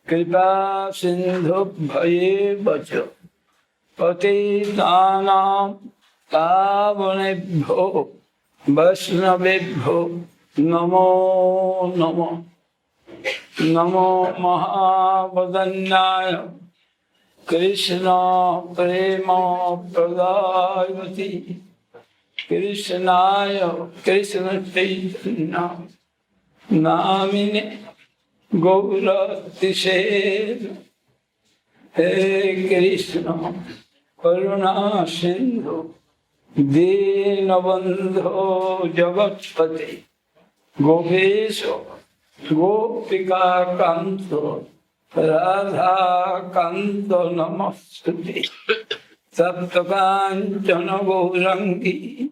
कृपा सिन्धुभ्येव च पतितानां पावनेभ्यो वैष्णवेभ्यो नमो नमः। नमो महावदन्याय कृष्ण-प्रेमा प्रदायते कृष्णाय कृष्ण चैतन्य नामिने गौरतिशे। हे कृष्ण करुणा सिंधु दीनबंधो जगत्पते गोपेश गोपिका कांत राधा कांत नमस्ते। सप्तकांचन गौरंगी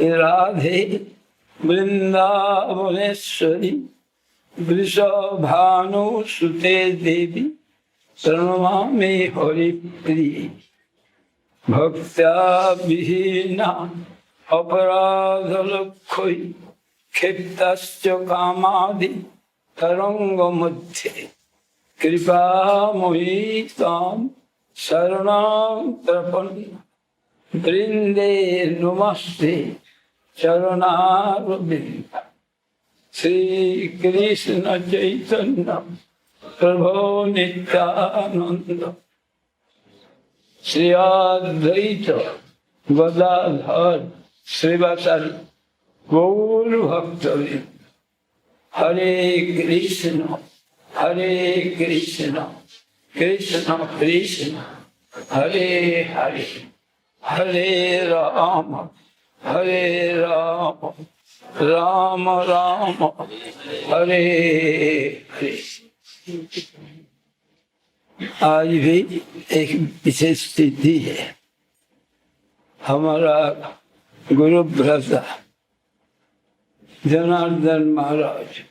राधे वृंदावनेश्वरी वृषभानुसुते देवी प्रणमामि हरिप्रिये। भक्त्या विहीना अपराधलक्षै क्षिप्तश्च कामादि तरंगमध्ये कृपामयी तां शरणं प्रपन्ना वृंदे नमस्ते चरणारविन्द। श्री कृष्ण चैतन्य प्रभो नित्यानंद श्री अद्वैत गदाधर श्रीवासादि गौर भक्तवृंद। हरे कृष्ण कृष्ण कृष्ण हरे हरे हरे राम राम राम हरे हरे। आज भी एक विशेष स्थिति है। हमारा गुरु भ्राता जनार्दन महाराज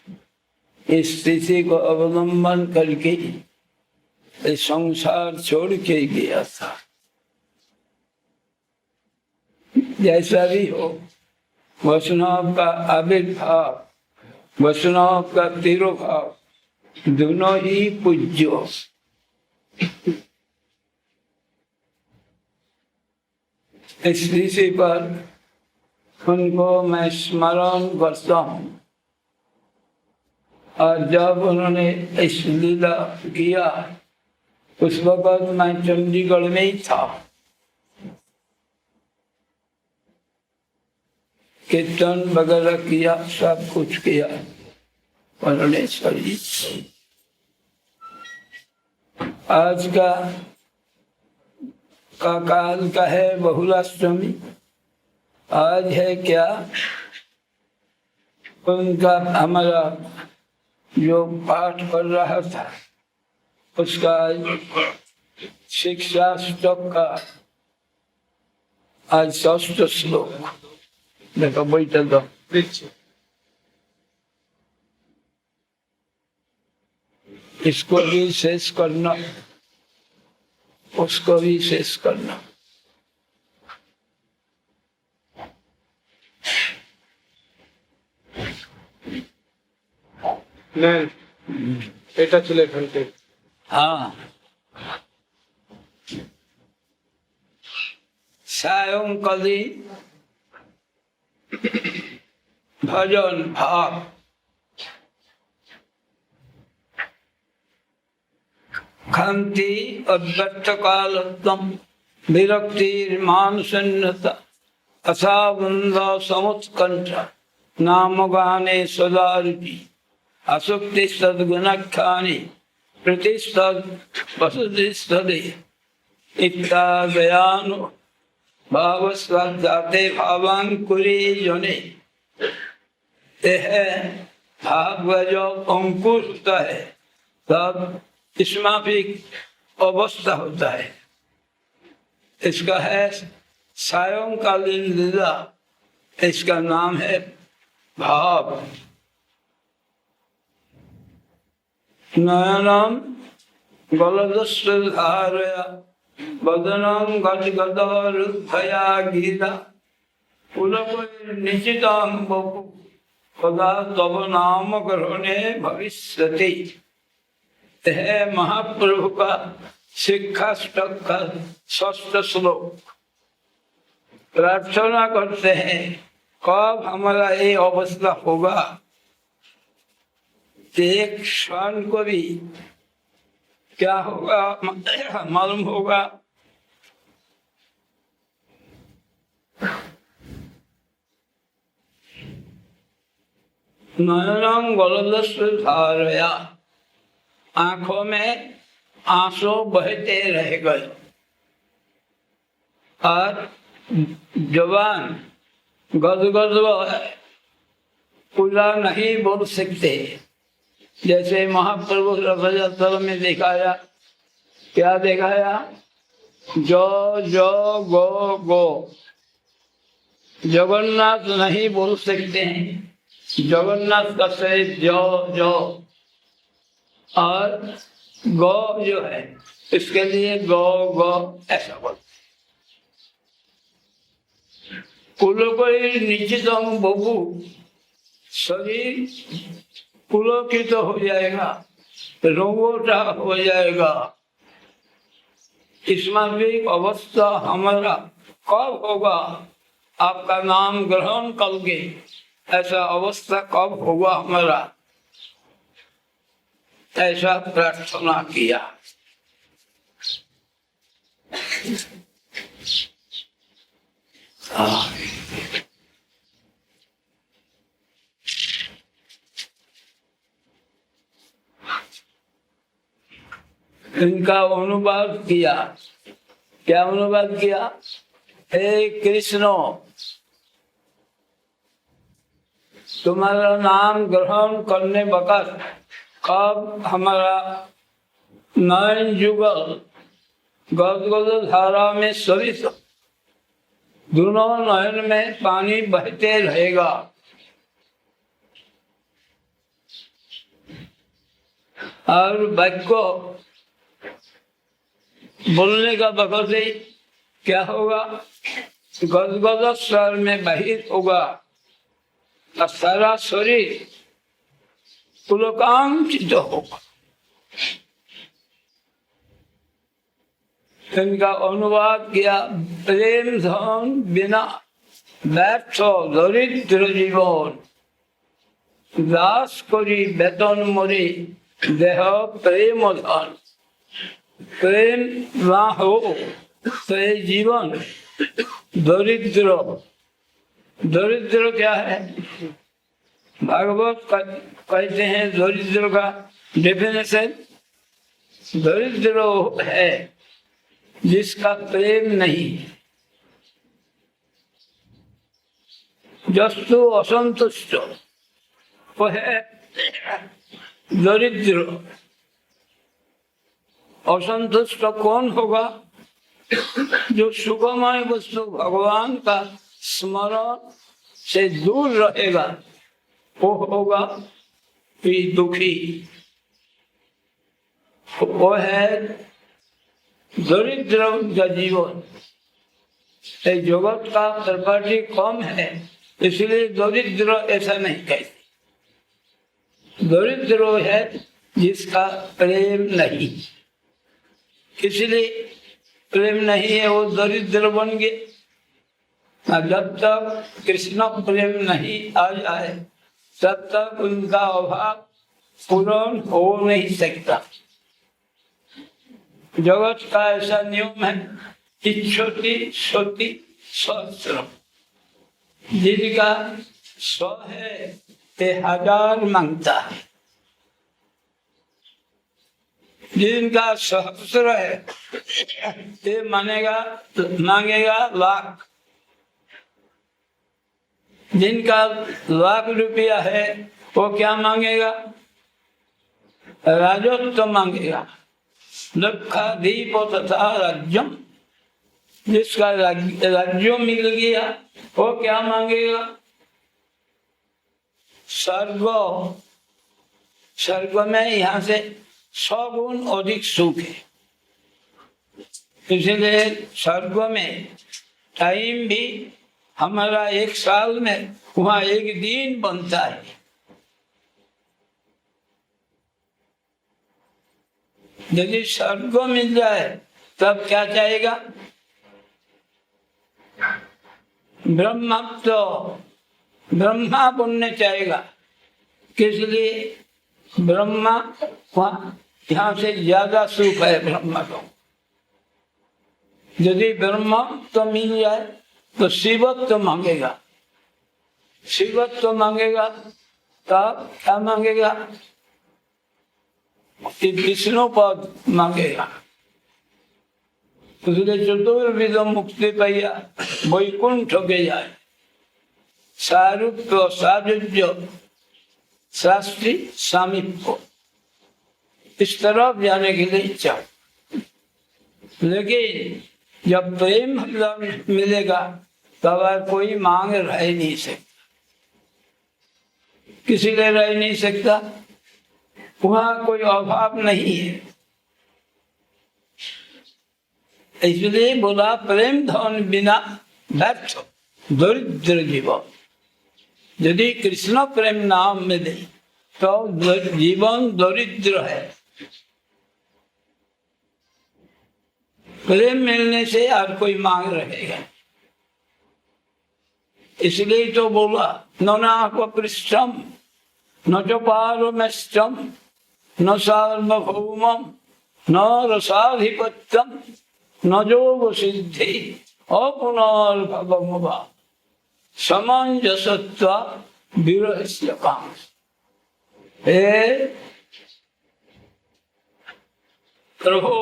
इस स्थिति को अवलंबन करके संसार छोड़ के गया था। जैसा भी हो वैष्णव का आविर्भाव वैष्णव का तिरोभाव दोनों ही पूज्य। इस विषय पर उनको मैं स्मरण करता हूँ। और जब उन्होंने इस लीला किया उस वक्त मैं चंडीगढ़ में ही था। कीर्तन वगैरह किया, सब कुछ किया उन्होंने शरीर। आज का काल का है बहुलाष्टमी। आज है क्या उनका हमारा जो पाठ कर रहा था उसका शिक्षाष्टक का आज 6th श्लोक। देखो बैठा दो। इसको भी शेष करना उसको भी शेष करना। नहीं এটা চলে ফেলতে। हाँ सायंकाली भजन भाव खांति अद्वैत कालत्वम विरक्तिर्मानसन्नता असावंद समुत्कंठ नाम गाने सदा रुचि असुक्ति सद्गुणख्यानि प्रतिष्ठद वसुतिष्ठदे इत्यादयानु भावस्वजाते भावांकुरी जने। यह भाव जो अंकुर होता है तब इसमें भी अवस्था होता है। इसका है सायंकालीन लीला इसका नाम है भाव। नयनम गलदस्धारया वदनम गदगदरुद्धया गीता निश्चितां बहु कदा तव नाम ग्रहणे भविष्यति। है महाप्रभु का शिक्षाष्टक का 6th श्लोक। प्रार्थना करते हैं कब हमारा ये अवस्था होगा। एक क्षण को भी क्या होगा मालूम होगा। नयनम गलदस्धारया आंखों में आंसू बहते रह गए और जवान गदगद पूरा नहीं बोल सकते। जैसे महाप्रभु रथयात्रा में दिखाया, क्या दिखाया? जो जो गो गो। जगन्नाथ नहीं बोल सकते हैं, जगन्नाथ का से जो जो, और गो जो है इसके लिए गो गो ऐसा बोलते। निश्चित बबू शरीर पुलकित तो हो जाएगा, रोगोटा हो जाएगा। इसमें भी अवस्था हमारा कब होगा? आपका नाम ग्रहण करोगे, ऐसा अवस्था कब होगा हमारा? ऐसा प्रार्थना किया। इनका अनुवाद किया। क्या अनुवाद किया? हे कृष्ण, तुम्हारा नाम ग्रहण करने वक़्त कब हमारा नयन जुगल गदगद धारा में सरित दोनों नयन में पानी बहते रहेगा। और वाक्य बोलने का वक़्त ही क्या होगा? गदगद स्वर में बाहिर होगा और सारा शरीर पुलकांकित होगा। इनका अनुवाद किया, प्रेम धन बिना व्यर्थ दरिद्र जीवन, दास करी वेतन मरे देह प्रेम धन। प्रेम ना हो तो ये जीवन दरिद्र। दरिद्र क्या है? भागवत कहते हैं दरिद्र का डेफिनेशन, दरिद्र है जिसका प्रेम नहीं, जस्तु असंतुष्ट वो है दरिद्र। असंतुष्ट कौन होगा? जो सुखमय वस्तु भगवान का स्मरण से दूर रहेगा वो होगा दुखी। वो है दरिद्र का जीवन। जगत का प्रॉपर्टी कम है इसलिए दरिद्र ऐसा नहीं कहते। दरिद्र है जिसका प्रेम नहीं, इसलिए प्रेम नहीं है वो दरिद्र बन गए। जब तक कृष्ण प्रेम नहीं आ जाए तब तक उनका अभाव पूर्ण हो नहीं सकता। जगत का ऐसा नियम है कि छोटी छोटी सहस्र, जिनका 100 है ते 1000 मांगता है, जिनका सहस्र है ते मांगेगा लाख, जिनका लाख रुपया है वो क्या मांगेगा? राजत्व मांगेगा, लक्षाधिप तथा राज्यम। जिसका राज्य मिल गया वो क्या मांगेगा? स्वर्ग। स्वर्ग में यहाँ से 100 गुण अधिक सुख है। इसलिए स्वर्ग में टाइम भी हमारा 1 साल में वहाँ 1 दिन बनता है। यदि स्वर्ग मिल जाए तब क्या चाहेगा? ब्रह्मत्व, ब्रह्मा बनने चाहेगा। किस लिए? ब्रह्मा वहाँ यहाँ से ज्यादा सुख है ब्रह्मा को। यदि ब्रह्मा तो मिल जाए तो शिवत्व मांगेगा। शिवत्व मांगेगा तब क्या मांगेगा? विष्णु पद मांगेगा। उसने चतुर्विध मुक्ति पाया वैकुंठ के जाए। सारूप्य, साजुज्य, शास्त्री, सामीप्य, इस तरफ जाने के लिए इच्छा। लेकिन जब प्रेम मिलेगा तब कोई मांग रह नहीं सकता। किसी लिए रह नहीं सकता, वहाँ कोई अभाव नहीं है। इसलिए बोला प्रेम धन बिना व्यर्थ दरिद्र जीवन। यदि कृष्ण प्रेम नाम मिले तो जीवन दरिद्र है। प्रेम मिलने से और कोई मांग रहेगा। इसलिए तो बोला ननापृष्ठम न च पारमेष्ठम न सार्वभौमम न रसाधिपत्यम न जोग सिद्धि अपुनर्भवम समंजसत्व विरहस्य काम। हे प्रभु,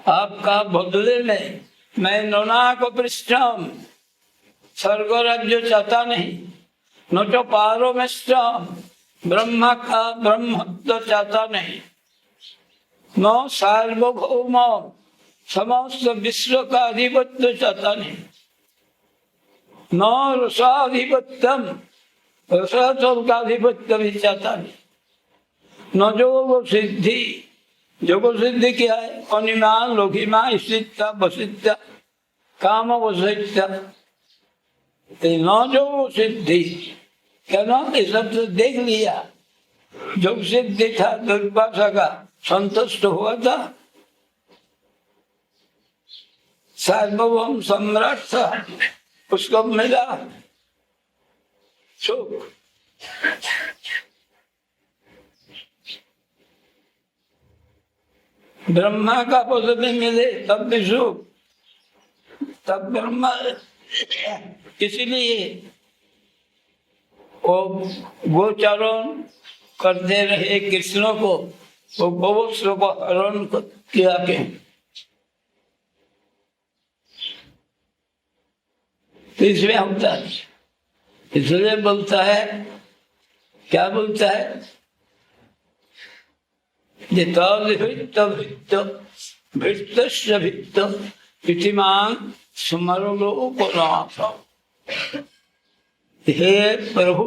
आपका बदले में मैं ननाक पृष्ठम स्वर्ग राज्य चाहता नहीं, न तो पारमेष्ठम ब्रह्मा का ब्रह्मत्व चाहता नहीं, न सार्वभौम समस्त विश्व का अधिपत्य चाहता नहीं, न रसाधिपत्यम रसातल का अधिपत्य भी चाहता नहीं, न जोग सिद्धि। जोग सिद्धि क्या है? अनिमा लोकिमा स्थिता वसिता काम वसिता। न जोग सिद्धि क्या ना, ये सब तो देख लिया। जोग सिद्धि था दुर्वासा का, संतुष्ट हुआ था। सार्वभौम सम्राट था, उसको मिला सुख। ब्रह्मा का पद भी मिले तब भी सुख, तब ब्रह्मा। इसलिए वो गोचारण करते रहे कृष्ण को, वो गोवत्स को हरण किया के। इसमें होता है। इसलिए बोलता है, क्या बोलता है? भित्त भित्त इतिमान स्मरणोपनाथ। हे प्रभु,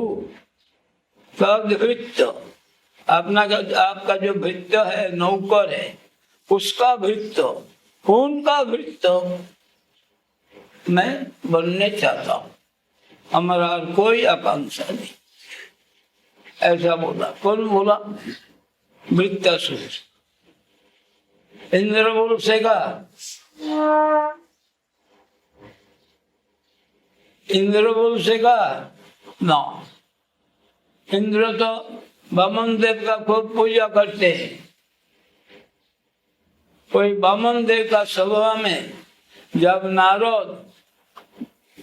तद्भित्त आपका जो भृत्य है, नौकर है, उसका भृत्य, उनका भृत्य मैं बनने चाहता हूँ। हमारा कोई आकांक्षा नहीं। ऐसा बोला। कौन बोला? वृत्तासुर। इंद्र बोल सेगा, इंद्र बोल सेगा ना। इंद्र तो वामन देव का खूब पूजा करते हैं। कोई वामन देव का सभा में जब नारद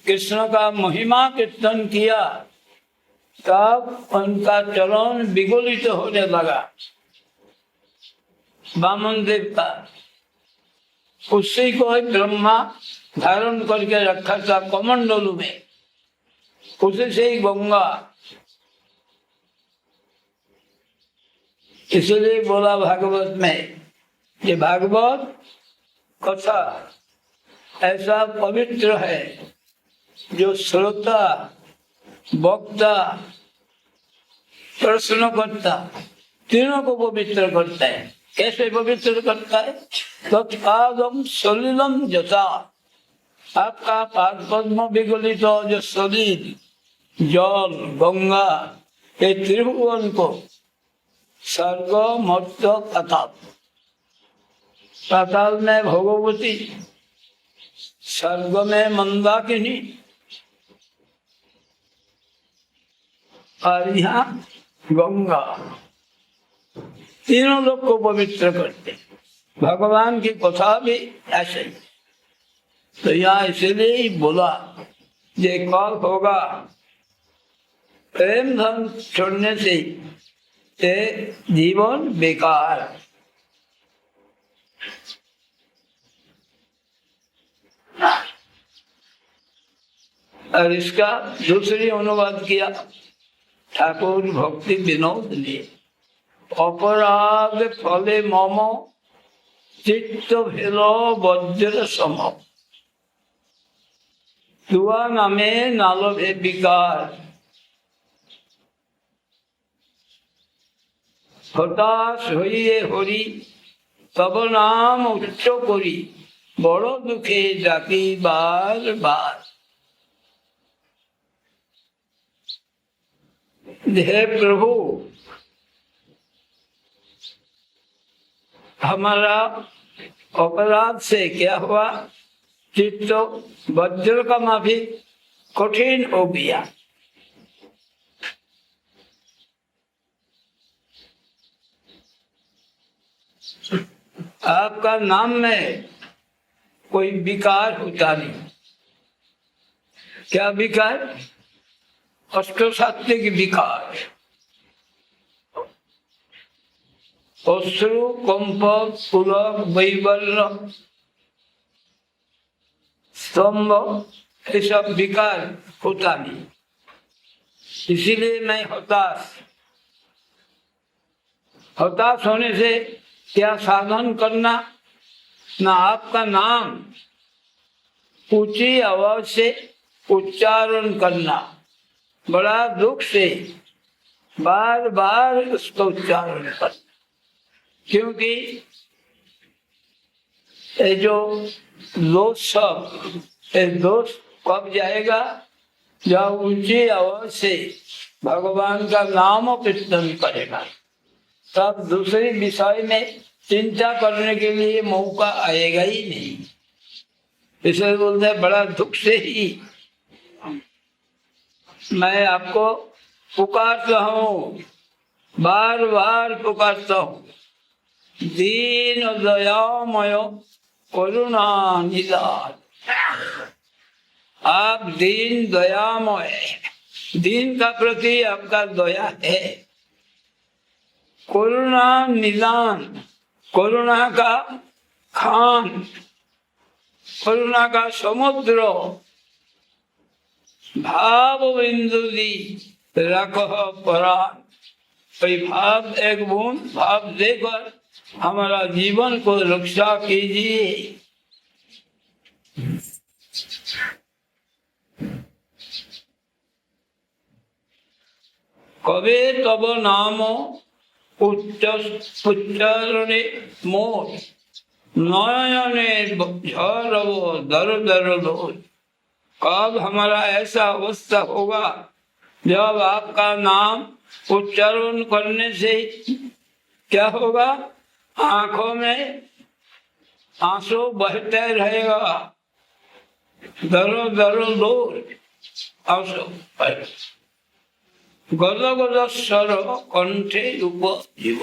कृष्ण का महिमा कीर्तन किया तब उनका चरण विगलित होने लगा। वामन देव का, उसी को ब्रह्मा धारण करके रखा था कमंडलू में, उसी से ही गंगा। इसलिए बोला भागवत में, ये भागवत कथा ऐसा पवित्र है जो श्रोता, वक्ता, प्रश्नकर्ता तीनों को पवित्र करता है। कैसे पवित्र करता है? तत्पादम सलिलम जता, आपका पाद पद्म विगलित जो सलिल जल गंगा ये त्रिभुवन को स्वर्ग मर्त्य पाताल, पाताल में भगवती, स्वर्ग में मंदाकिनी और यहाँ गंगा, तीनों लोग को पवित्र करते। भगवान की कथा भी ऐसे ही। तो यहाँ इसलिए ही बोला ये कल होगा प्रेम धन छोड़ने से जीवन बेकार। और इसका दूसरी अनुवाद किया ठाकुर भक्ति विनोद ने। अपराध फले मम चित्त भेल वज्र सम, तुआ नामे नालभे विकार, हताश हइए हरि तब नाम उच्च करी, बड़ दुखे जाकी बार बार। हे प्रभु, हमारा अपराध से क्या हुआ? चित्त वज्र का माफी कठिन हो गया। आपका नाम में कोई विकार होता नहीं। क्या विकार? अष्टसात्विक विकार, अश्रु कंप पुलक वैबल्य स्तंभ, ये सब विकार होता नहीं। इसीलिए मैं हताश होने से क्या साधन करना? ना आपका नाम ऊंची आवाज से उच्चारण करना, बड़ा दुख से बार बार उसका उच्चारण करना। क्योंकि ये जो दोष कब जाएगा? जब ऊंची आवाज से भगवान का नाम कीर्तन करेगा, तब दूसरे विषय में चिंता करने के लिए मौका आएगा ही नहीं। इसलिए बोलते हैं बड़ा दुख से ही मैं आपको पुकारता हूँ, बार बार पुकारता हूँ। दीन दयामय करुणा निधान, आप दीन दयामय, दीन का प्रति आपका दया है। करुणा निदान, करुणा का खान, करुणा का समुद्र, भाव बिंदु दी रखो परान। कोई भाव, एक बूंद भाव देकर हमारा जीवन को रक्षा कीजिए। कबे तब नाम उच्चारणे मोर, नयने झरवो दर दर लोर। कब हमारा ऐसा अवस्था होगा जब आपका नाम उच्चारण करने से क्या होगा? आंखों में आंसू बहते रहेगा, दरो दरो दूर आंसू बहे। गद गद स्वर कंठे उपजीव,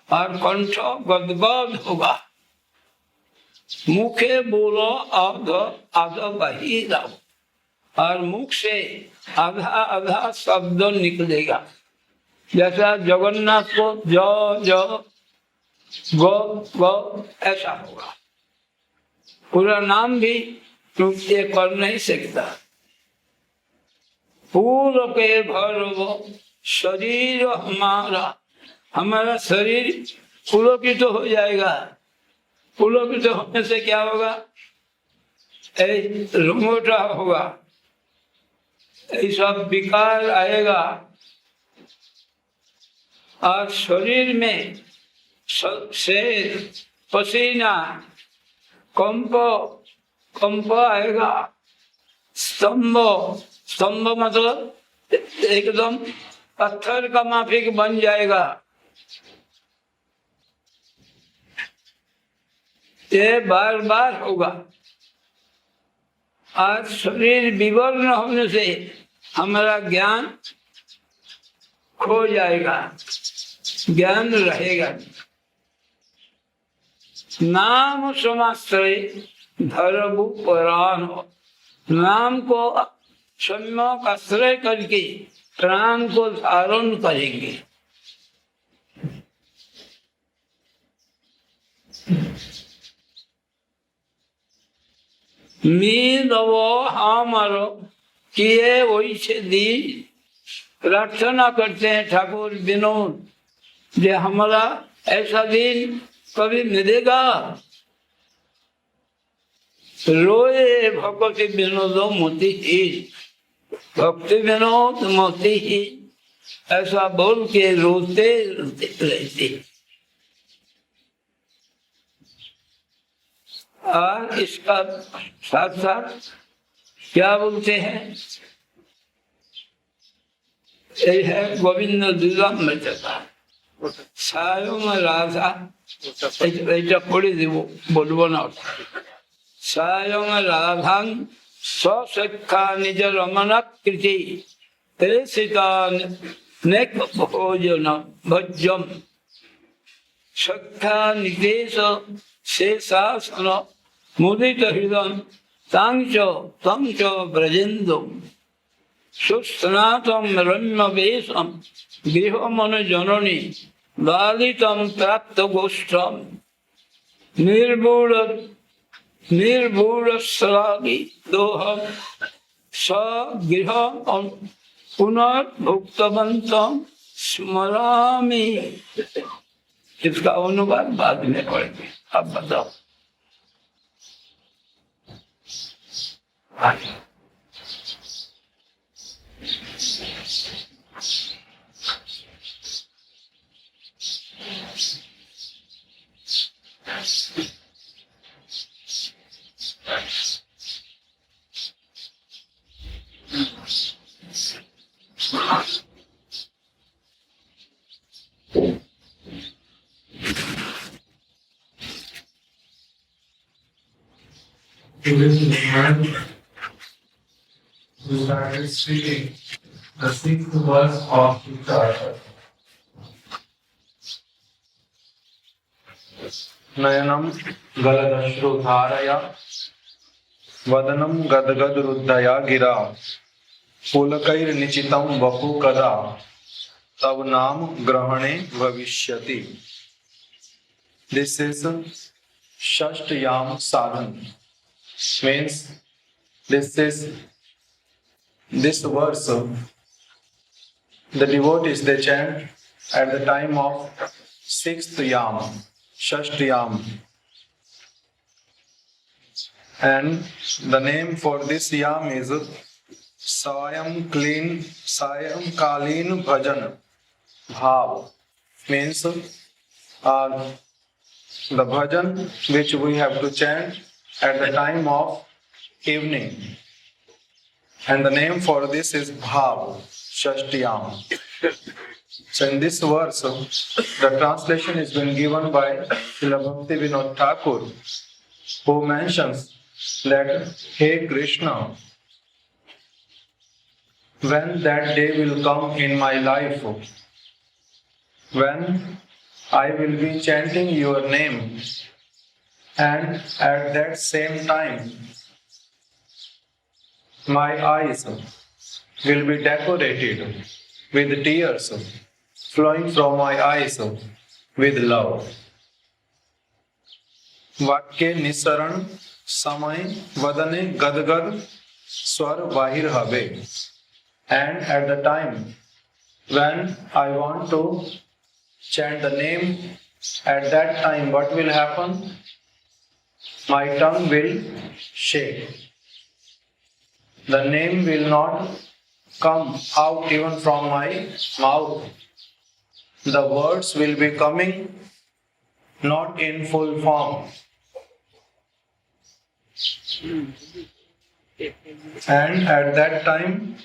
और कंठ गदगद होगा। मुखे बोलो आध आध बही रहो, और मुख से आधा आधा शब्द निकलेगा। जैसा जगन्नाथ को ज ज ग ग ऐसा होगा। पूरा नाम भी तुम ये कर नहीं सकता। फूल के भरव शरीर हमारा, हमारा शरीर पुलकित हो जाएगा। पुलकित होने से क्या होगा? मोटा होगा, ऐसा विकार आएगा और शरीर में से पसीना कंप आएगा, स्तंभ मतलब एकदम पत्थर का माफिक बन जाएगा। ये बार बार होगा। आज शरीर विवर्ण होने से हमारा ज्ञान खो जाएगा, ज्ञान रहेगा। नाम समाश्रय धरबु पुराण, नाम को सम्यक आश्रय करके प्राण को धारण करेंगे। हमारो किए वैसे दी प्रार्थना करते हैं ठाकुर विनोद, जो हमारा ऐसा दिन कभी मिलेगा। रोए भक्ति विनोदो मोती ही, भक्ति विनोद मोती ही, ऐसा बोल के रोते रहते। और इसका साथ साथ क्या बोलते हैं, ये है गोविंद दूलामृतता सायं राधा, এটা পড়ে দেব, বলবো না। সায়ং রাধাং স্বশিক্ষা নিজ রমণাকৃতি প্রেষিতা নেক ভোজন ভজ্যম শিক্ষা নিদেশ শেষাসন মুদিত হৃদয় তং চ ব্রজেন্দুম সুস্নাতম রম্যবেশম গৃহমন জননী লালিতম প্রাপ্ত গোষ্ঠম নির্ভূড়শ্রাবি দোহম স্বগৃহ पुनर्भुक्तवंतम स्मरामि। इसका अनुवाद बाद में पढ़ेंगे। अब बताओ। We started speaking the sixth verse of Siksastakam. नयनम गलदश्रुधारया वदनम गदगदरुद्धया गिरा पुलकैर्निचितं वपु कदा तव नाम ग्रहणे भविष्यति। This is Shashtayam sadhan. Means this verse the devotees they chant at the time of sixth yam, Shashtayam, and the name for this yam is Sayam Kalin Bhajan Bhav. Means the bhajan which we have to chant at the time of evening, and the name for this is Bhav, Shashtayam. So in this verse, the translation is been given by Śrīla Bhakti Vinod Thakur, who mentions that, Hey Krishna, when that day will come in my life, when I will be chanting your name, and at that same time my eyes will be decorated with tears flowing from my eyes with love. वाक्य निसरण समय वदने गदगद स्वर बाहिर हवे. And at the time when I want to chant the name, at that time what will happen? my tongue will shake. The name will not come out even from my mouth. The words will be coming not in full form. And at that time,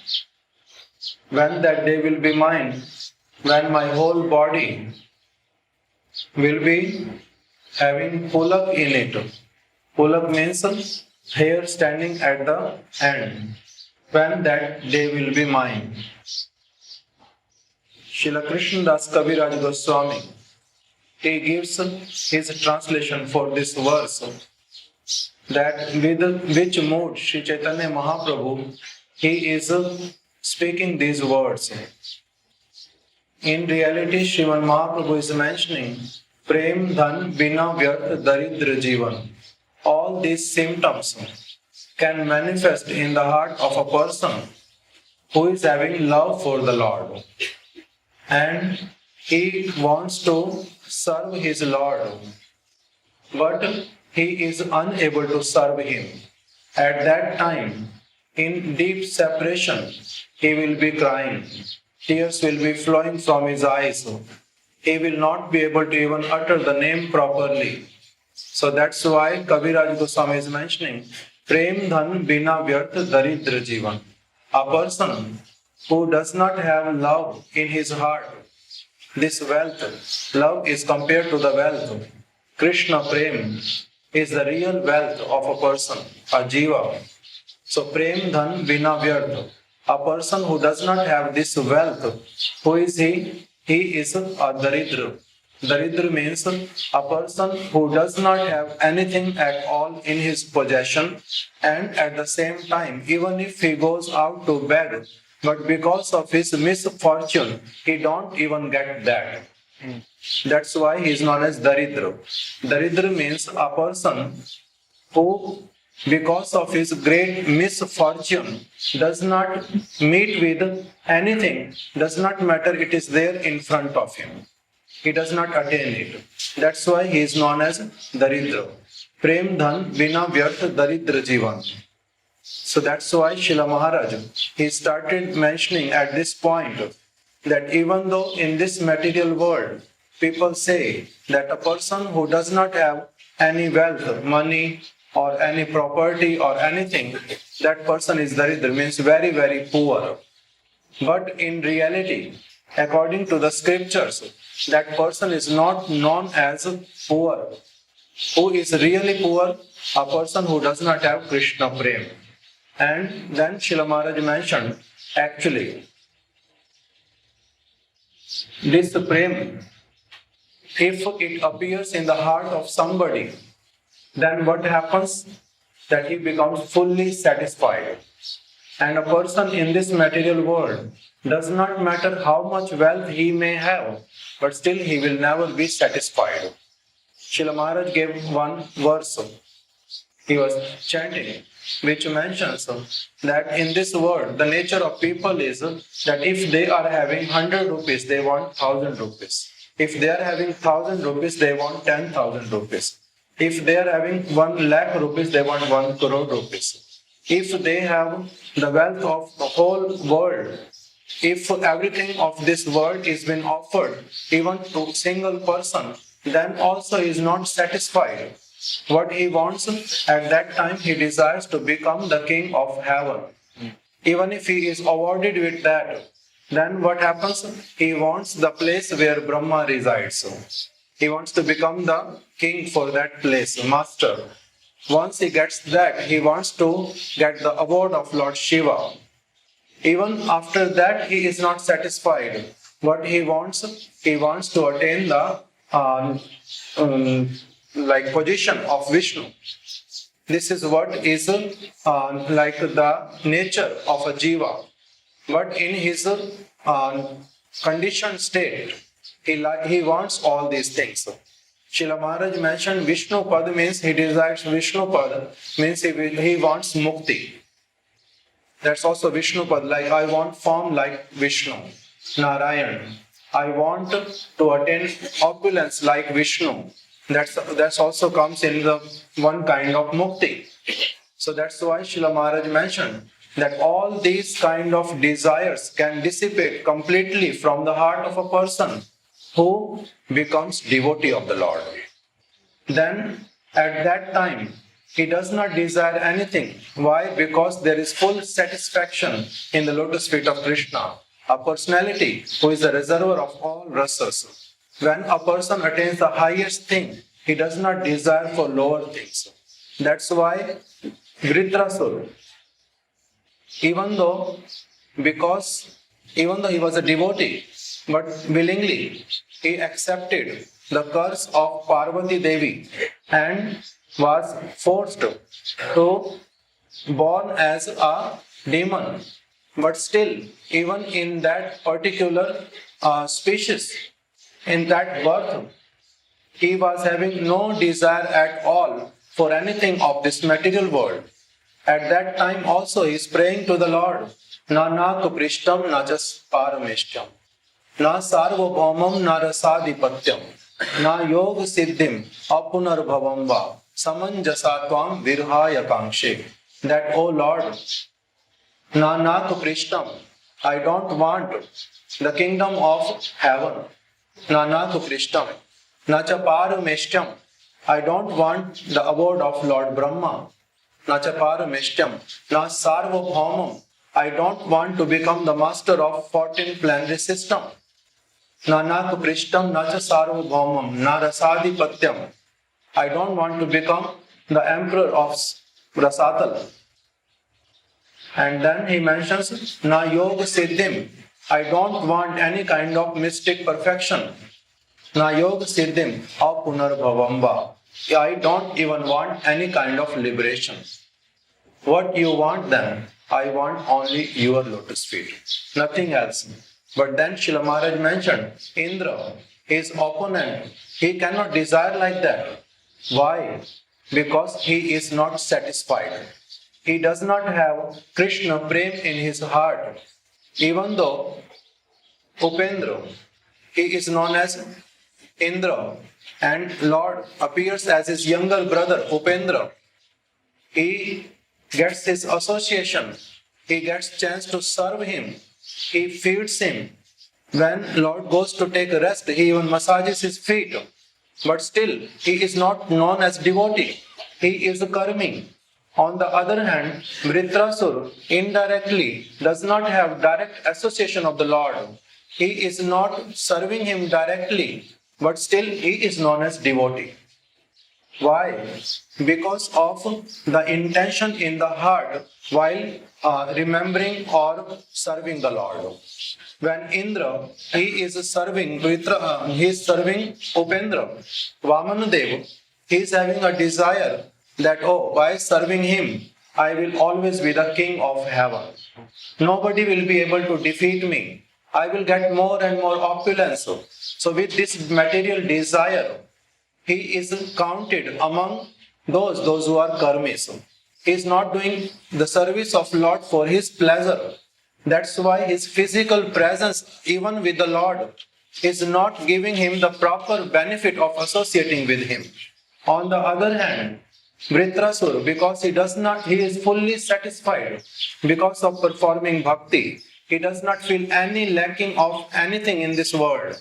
when that day will be mine, when my whole body will be having pulak in it. Pulak means hair standing at the end. When that day will be mine. Srila Krishnadas Kaviraj Goswāmi, he gives his translation for this verse, that with which mood Sri Chaitanya Mahaprabhu, he is speaking these words. In reality, Sriman Mahaprabhu is mentioning Prem Dhan Bina Vyarth Daridra Jivan. All these symptoms can manifest in the heart of a person who is having love for the Lord. And he wants to serve his Lord, but he is unable to serve him. At that time, in deep separation, he will be crying. Tears will be flowing from his eyes. He will not be able to even utter the name properly. So that's why Kaviraj Goswami is mentioning Prem Dhan Bina Vyarth Daridra Jivan. A person who does not have love in his heart, this wealth, love is compared to the wealth. Krsna-prema is the real wealth of a person, a jiva. So Prem Dhan Bina Vyarth, a person who does not have this wealth, who is he? He is a Daridra. Daridra means a person who does not have anything at all in his possession, and at the same time, even if he goes out to beg, but because of his misfortune, he don't even get that. That's why he is known as Daridra. Daridra means a person who, because of his great misfortune, does not meet with anything, does not matter it is there in front of him. He does not attain it. That's why he is known as Daridra. Prem Dhan Bina Vyarth Daridra Jivan. So that's why Srila Mahārāja, he started mentioning at this point that even though in this material world, people say that a person who does not have any wealth, money, or any property or anything, that person is Daridra, means very, very poor. But in reality, according to the scriptures, that person is not known as poor. Who is really poor? A person who does not have Krishna-prema. And then Srila Mahārāja mentioned, actually, this prema, if it appears in the heart of somebody, then what happens? That he becomes fully satisfied. And a person in this material world, does not matter how much wealth he may have, but still he will never be satisfied. Srila Mahārāja gave one verse, he was chanting, which mentions that in this world, the nature of people is that if they are having 100 rupees, they want 1000 rupees. If they are having 1000 rupees, they want 10,000 rupees. If they are having 1 lakh rupees, they want 1 crore rupees. If they have the wealth of the whole world, if everything of this world is been offered even to a single person, then also he is not satisfied. What he wants at that time, he desires to become the king of heaven. Even if he is awarded with that, then what happens? He wants the place where Brahma resides. He wants to become the king for that place, master. Once he gets that, he wants to get the award of Lord Shiva. Even after that, he is not satisfied. What he wants to attain the position of Vishnu. This is what is like the nature of a jiva. But in his conditioned state, he wants all these things. Srila Mahārāja mentioned Vishnu Pad means he desires Vishnu Pad, means he wants mukti. That's also Vishnu Pad, like I want form like Vishnu, Narayan. I want to attain opulence like Vishnu. That's also comes in the one kind of mukti. So that's why Srila Mahārāja mentioned that all these kind of desires can dissipate completely from the heart of a person who becomes devotee of the Lord. Then at that time he does not desire anything. Why? Because there is full satisfaction in the lotus feet of Krishna, a personality who is the reservoir of all rasas. When a person attains the highest thing, he does not desire for lower things. That's why Vritrasura, even though he was a devotee, but willingly he accepted the curse of Parvati Devi and was forced to born as a demon. But still, even in that particular species, in that birth, he was having no desire at all for anything of this material world. At that time also he is praying to the Lord, Na naku prishtam na jas parameshtam, na sarvabhaumam na rasadipatyam, na yoga siddhim apunar bhavam va, samanjasatvam virhaya kangshe. That, O Lord, na naku prishtam, I don't want the kingdom of heaven. Na naku prishtam, na cha parameshtam, I don't want the abode of Lord Brahma. Na cha parameshtam, na sarvabhaumam, I don't want to become the master of 14 planetary system. Na naku prishtam, na cha sarvabhaumam, na rasadipatyam, I don't want to become the emperor of Rasatal. And then he mentions, na yoga siddhim, I don't want any kind of mystic perfection. Na yoga siddhim apunar bhavamba, I don't even want any kind of liberation. What you want then? I want only your lotus feet, nothing else. But then Srila Mahārāja mentioned, Indra, his opponent, he cannot desire like that. Why? Because he is not satisfied. He does not have Krsna-prema in his heart. Even though Upendra, he is known as Indra, and Lord appears as his younger brother Upendra. He gets his association, he gets chance to serve him, he feeds him. When Lord goes to take a rest, he even massages his feet. But still, he is not known as devotee. He is karmi. On the other hand, Vritrasura indirectly does not have direct association of the Lord. He is not serving him directly, but still he is known as devotee. Why? Because of the intention in the heart while remembering or serving the Lord. When Indra, he is serving Upendra, Vamanadev, he is having a desire that, oh, by serving him, I will always be the king of heaven. Nobody will be able to defeat me. I will get more and more opulence. So with this material desire, he is counted among those who are karmis. He is not doing the service of Lord for his pleasure. That's why his physical presence, even with the Lord, is not giving him the proper benefit of associating with him. On the other hand, Vritrasura, because he is fully satisfied because of performing bhakti, he does not feel any lacking of anything in this world.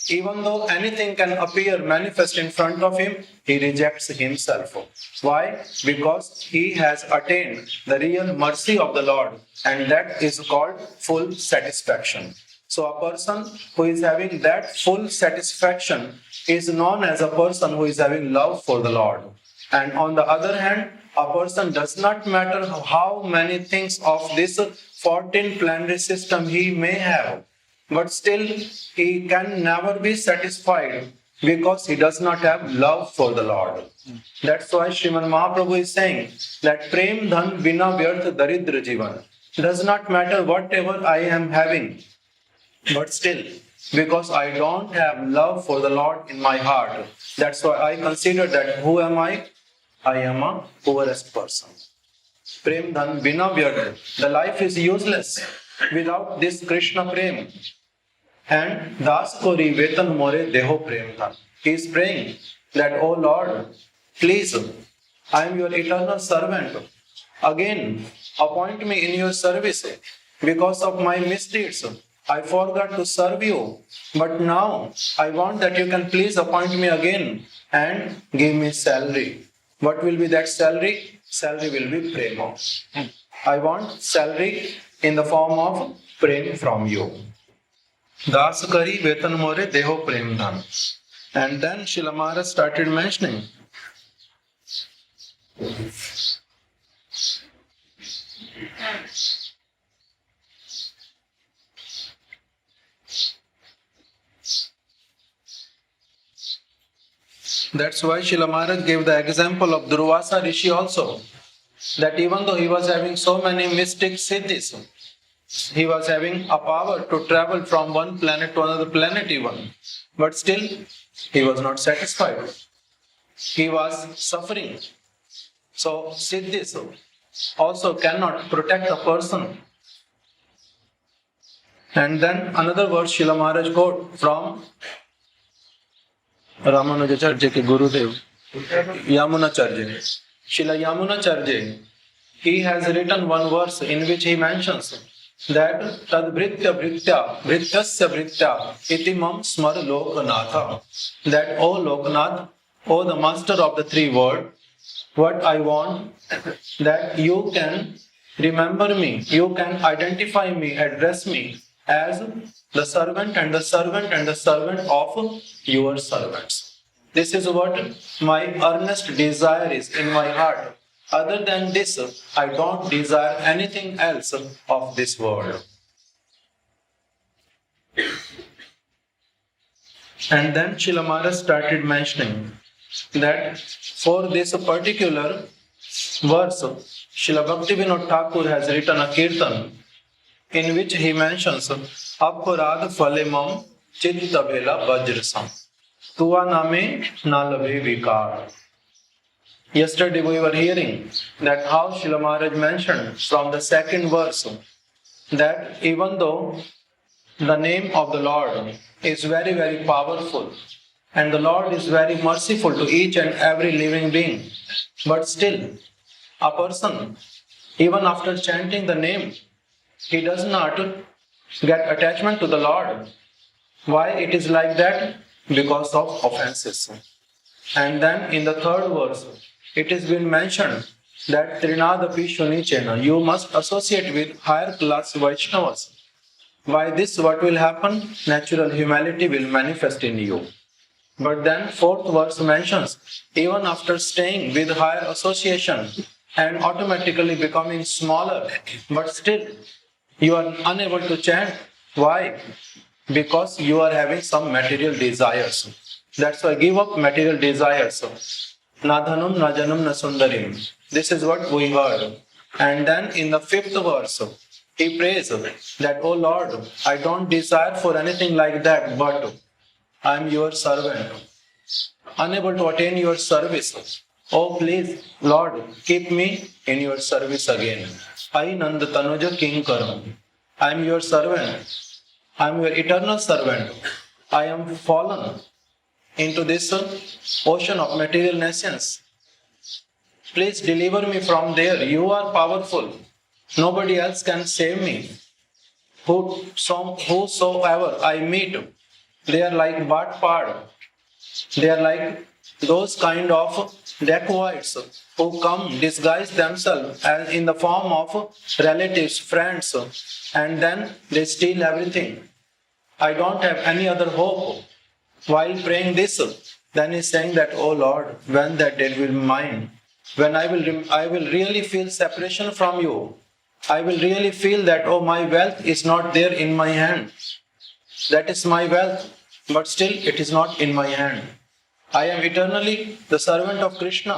Even though anything can appear manifest in front of him, he rejects himself. Why? Because he has attained the real mercy of the Lord, and that is called full satisfaction. So a person who is having that full satisfaction is known as a person who is having love for the Lord. And on the other hand, a person does not matter how many things of this 14 planetary system he may have, but still he can never be satisfied because he does not have love for the Lord. That's why Srimad Mahaprabhu is saying that Prem Dhan Bina Vyartha Daridra Jivan. Does not matter whatever I am having, but still, because I don't have love for the Lord in my heart, that's why I consider that who am I? I am a poorest person. Prem Dhan Bina Vyartha. The life is useless without this Krishna-prema. And Das Kori Vetan More Deho Prem Dhan. He is praying that, "Oh Lord, please, I am your eternal servant. Again, appoint me in your service. Because of my misdeeds, I forgot to serve you. But now I want that you can please appoint me again and give me salary." What will be that salary? Salary will be prema. I want salary in the form of prem from you. Das kari vetan more deho prem dhan. And then Śrīla Mahārāja started mentioning that's why Śrīla Mahārāja gave the example of Durvasa Rishi also, that even though he was having so many mystic siddhis, he was having a power to travel from one planet to another planet even, but still he was not satisfied. He was suffering. So siddhis also cannot protect a person. And then another verse Śrīla Mahārāja quote from Ramanujacharya ke Gurudev, Yamunacharya. Śrīla Yamunacharya, he has written one verse in which he mentions that tad bhritya bhritya bhrityasya bhritya iti mam smar lokanatha, that, "O Lokanath, O the master of the three worlds, what I want that you can remember me, you can identify me, address me as the servant and the servant and the servant of your servants. This is what my earnest desire is in my heart. Other than this, I don't desire anything else of this world." And then Śrīla Mahārāja started mentioning that for this particular verse, Śrīla Bhaktivinoda Thakur has written a kirtan in which he mentions "Aparad phalemam chitta bhela vajrasam tuva name nalabhe vikar." Yesterday we were hearing that how Śrīla Mahārāja mentioned from the second verse that even though the name of the Lord is very, very powerful and the Lord is very merciful to each and every living being, but still a person, even after chanting the name, he does not get attachment to the Lord. Why it is like that? Because of offenses. And then in the third verse, it has been mentioned that Trinadapi Shunichena, you must associate with higher class Vaishnavas. By this, what will happen? Natural humility will manifest in you. But then fourth verse mentions, even after staying with higher association and automatically becoming smaller, but still you are unable to chant. Why? Because you are having some material desires. That's why give up material desires. Na dhanam, na janam, na sundarim. This is what we heard. And then in the fifth verse, he prays that, "Oh Lord, I don't desire for anything like that, but I am your servant, unable to attain your service. Oh please, Lord, keep me in your service again. Ai nanda tanuja kinkaram. I am your servant. I am your eternal servant. I am fallen into this ocean of material nations. Please deliver me from there. You are powerful. Nobody else can save me. Whosoever I meet, they are like Bhatpad. They are like those kind of dacoits who come disguise themselves as in the form of relatives, friends, and then they steal everything. I don't have any other hope." While praying this, then he's saying that, "Oh Lord, when that day will be mine, when I will really feel separation from you, I will really feel that, oh, my wealth is not there in my hand. That is my wealth, but still it is not in my hand. I am eternally the servant of Krishna.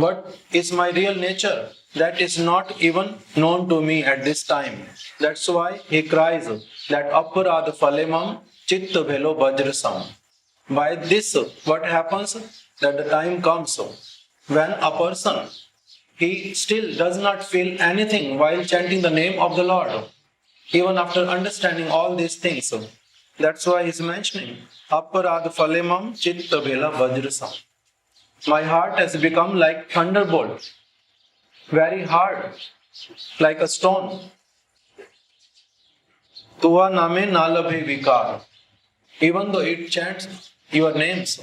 What is my real nature? That is not even known to me at this time." That's why he cries that "Aparad phalemam chitta bhelo vajrasam." By this, what happens? That the time comes when a person, he still does not feel anything while chanting the name of the Lord, even after understanding all these things. That's why he's mentioning "Aparad phalemam chitta bhela vajrasam." My heart has become like thunderbolt, very hard, like a stone. Tuva name nalabhe vikar. Even though it chants your names,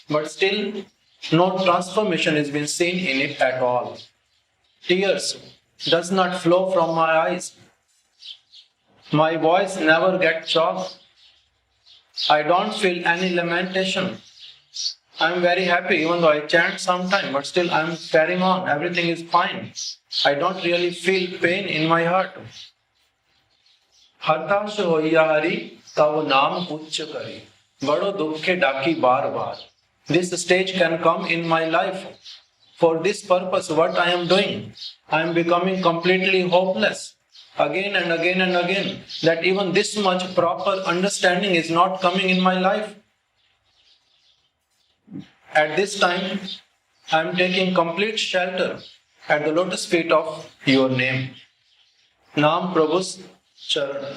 but still no transformation has been seen in it at all. Tears does not flow from my eyes. My voice never gets choked. I don't feel any lamentation. I am very happy even though I chant sometime, but still I am carrying on. Everything is fine. I don't really feel pain in my heart. हताश होइया हरि तव नाम उच्च करी बड़ो दुखे डाकी बार बार. This stage can come in my life. For this purpose, what I am doing, I am becoming completely hopeless. Again and again and again, that even this much proper understanding is not coming in my life. At this time, I am taking complete shelter at the lotus feet of your name. Naam Prabhu's Charan.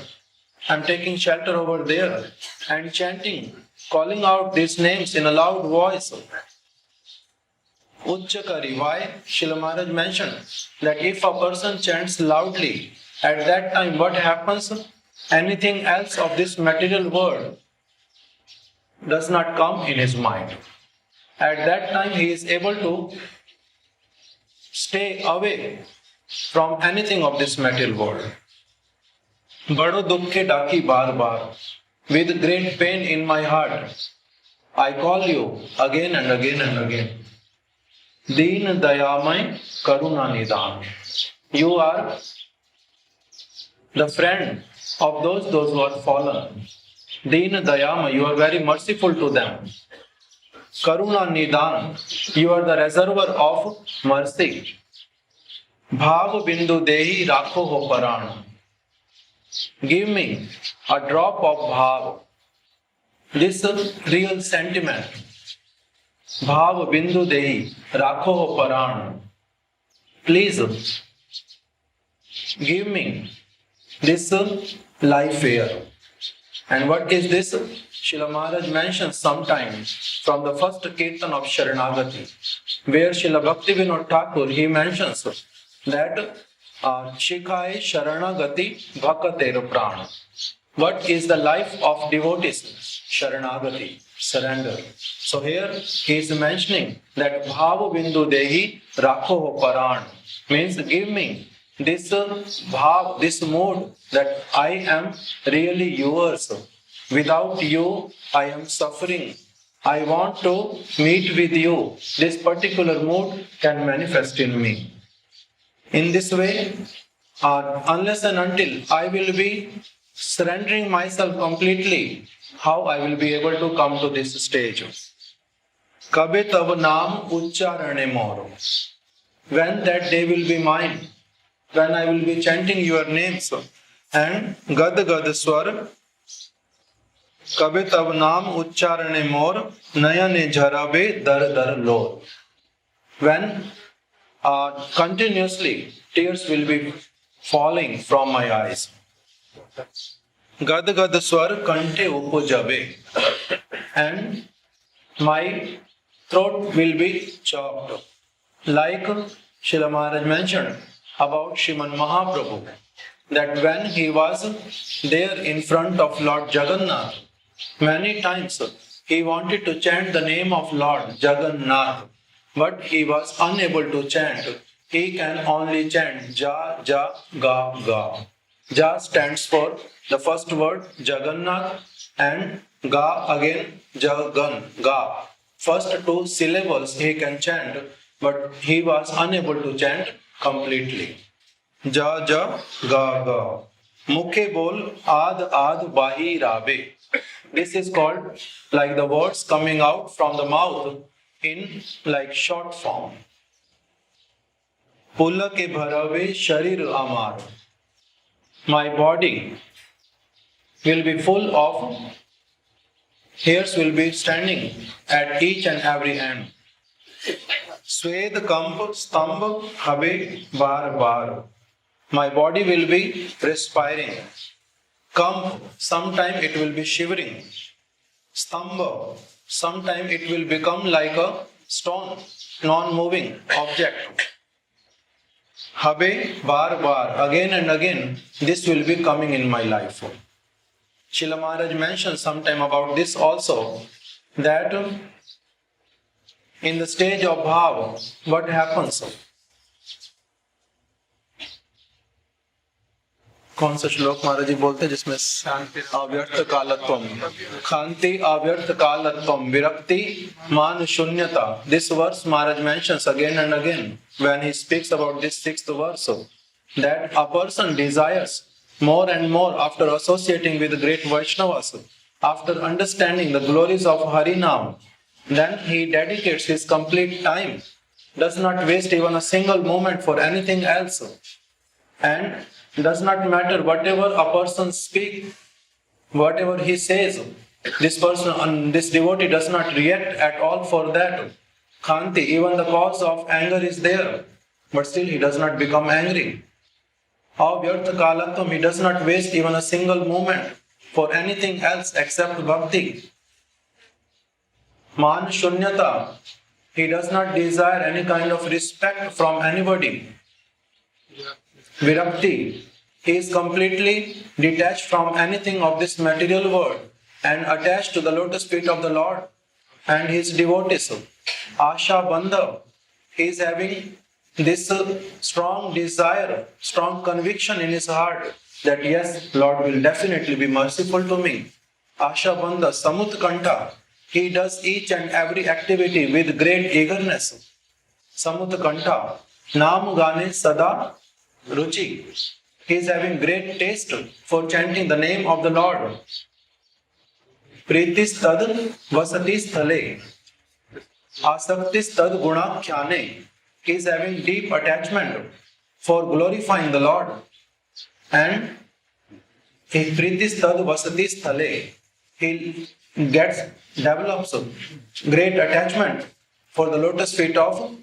I am taking shelter over there and chanting, calling out these names in a loud voice. Uchchakari. Why? Śrīla Mahārāja mentioned that if a person chants loudly, at that time what happens? Anything else of this material world does not come in his mind. At that time he is able to stay away from anything of this material world. Bado dukhe daki bar bar. With great pain in my heart, I call you again and again and again. Deen dayamay karuna nidan. You are the friend of those who are fallen. Deen dayamay, you are very merciful to them. Karuna nidan, you are the reservoir of mercy. Bhav bindu dehi rakho ho paran. Give me a drop of bhav, this real sentiment. Bhav bindu dehi rakho ho paran. Please give me this life air. And what is this? Śrīla Mahārāja mentions sometimes from the first Kirtan of Sharanagati, where Śrīla Bhakti Vinod Thakur, he mentions that Shikhaye Sharanagati Bhakater Prana. What is the life of devotees? Sharanagati, surrender. So here he is mentioning that Bhava Bindu Dehi Rakho Paran, means give me this bhav, this mood that I am really yours. Without you, I am suffering. I want to meet with you. This particular mood can manifest in me. In this way, unless and until I will be surrendering myself completely, how I will be able to come to this stage? Kabe tav naam uchcharane moro. When that day will be mine, when I will be chanting your names, and gad gad swar, kabe tav naam uchcharane mor, nayane jharabe dar dar lor. When continuously tears will be falling from my eyes. Gad gad swar kante upujabe, and my throat will be choked. Like Śrīla Mahārāja mentioned about Sriman Mahaprabhu, that when he was there in front of Lord Jagannath, many times he wanted to chant the name of Lord Jagannath, but he was unable to chant. He can only chant Ja, Ja, Ga, Ga. Ja stands for the first word Jagannath, and Ga again Jagan, Ga. First two syllables he can chant, but he was unable to chant completely. Ja, Ja, Ga, Ga. Mukhe bol ad ad bahi rabe. This is called like the words coming out from the mouth in like short form. Pulla ke bharave sharir amar. My body will be full of hairs, will be standing at each and every end. Swed kamp stambh habe bar bar. My body will be perspiring. Kamp, sometime it will be shivering. Stambha, sometime it will become like a stone, non-moving object. Habe bar bar, again and again, this will be coming in my life. Srila Maharaj mentioned sometime about this also, that in the stage of bhava, what happens? कौन सा श्लोक महाराज जी बोलते हैं जिसमें अव्यर्थ कालत्वम, खांति अव्यर्थ कालत्वम, विरक्ति मान शून्यता. This verse Maharaj mentions again and again when he speaks about this sixth verse, that a person desires more and more after associating with the great Vaishnavas, after understanding the glories of Harinam, then he dedicates his complete time, does not waste even a single moment for anything else, and does not matter whatever a person speaks, whatever he says, this person, this devotee does not react at all for that. Khanti, even the cause of anger is there, but still he does not become angry. Avyartha kalatvam, he does not waste even a single moment for anything else except bhakti. Man shunyata, he does not desire any kind of respect from anybody. Virakti, he is completely detached from anything of this material world and attached to the lotus feet of the Lord and his devotees. Asha Bandha, he is having this strong desire, strong conviction in his heart that yes, Lord will definitely be merciful to me. Asha Bandha, Samutkanta, he does each and every activity with great eagerness. Samutkanta, Nam Gane Sada Ruchi, he is having great taste for chanting the name of the Lord. Pritis tad vasati sthale, asaktis tad guna khyane, he is having deep attachment for glorifying the Lord. And pritis tad vasati sthale, he develops great attachment for the lotus feet of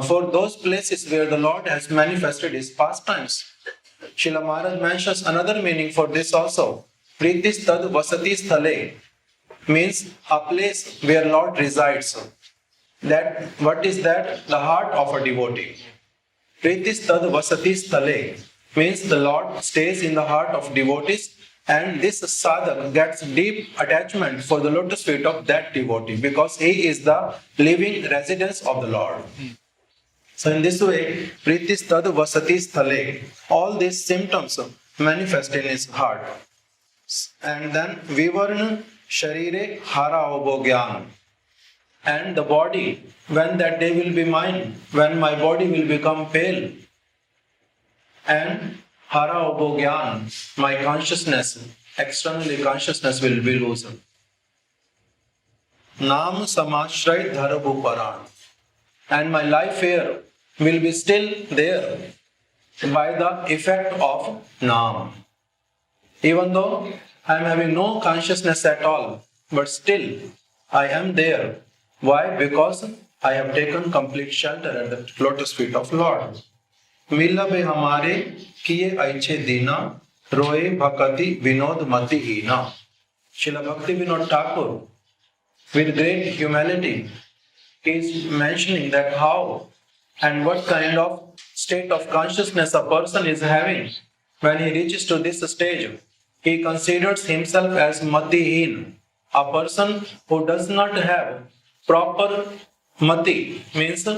for those places where the Lord has manifested his pastimes. Srila Maharaj mentions another meaning for this also. Pritis tad vasati sthale means a place where Lord resides. That what is that? The heart of a devotee. Pritis tad vasati sthale means the Lord stays in the heart of devotees, and this sadhak gets deep attachment for the lotus feet of that devotee because he is the living residence of the Lord. So in this way, Pritis tad vasati sthale, all these symptoms manifest in his heart. And then Vivarna Sharire Hara Obogyan. And the body, when that day will be mine, when my body will become pale. And Hara Obogyan, my consciousness, externally consciousness will be loosened. Nam Samashray Dharabu Paran. And my life here will be still there by the effect of Nam. Even though I am having no consciousness at all, but still I am there. Why? Because I have taken complete shelter at the lotus feet of Lord. Milabe hamare kiye aiche dina, roe bhakati vinod mati hina. Srila Bhakti Vinod Thakur, with great humility, is mentioning that how and what kind of state of consciousness a person is having when he reaches to this stage. He considers himself as matihin, a person who does not have proper mati, means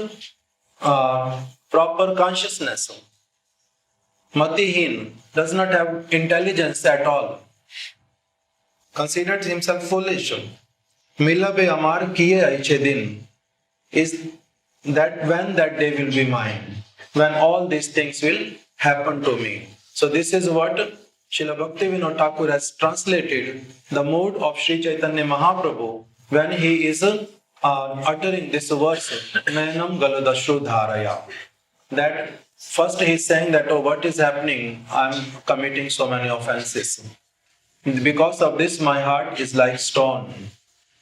proper consciousness. Matihin does not have intelligence at all. Considers himself foolish. Milabe amar kiye aiche din is that when that day will be mine, when all these things will happen to me. So this is what Srila Bhakti Vinod Thakur has translated the mood of Sri Chaitanya Mahaprabhu when he is uttering this verse, Nayanam Galadashru Dharaya. That first he is saying that, oh, what is happening? I am committing so many offenses. Because of this, my heart is like stone.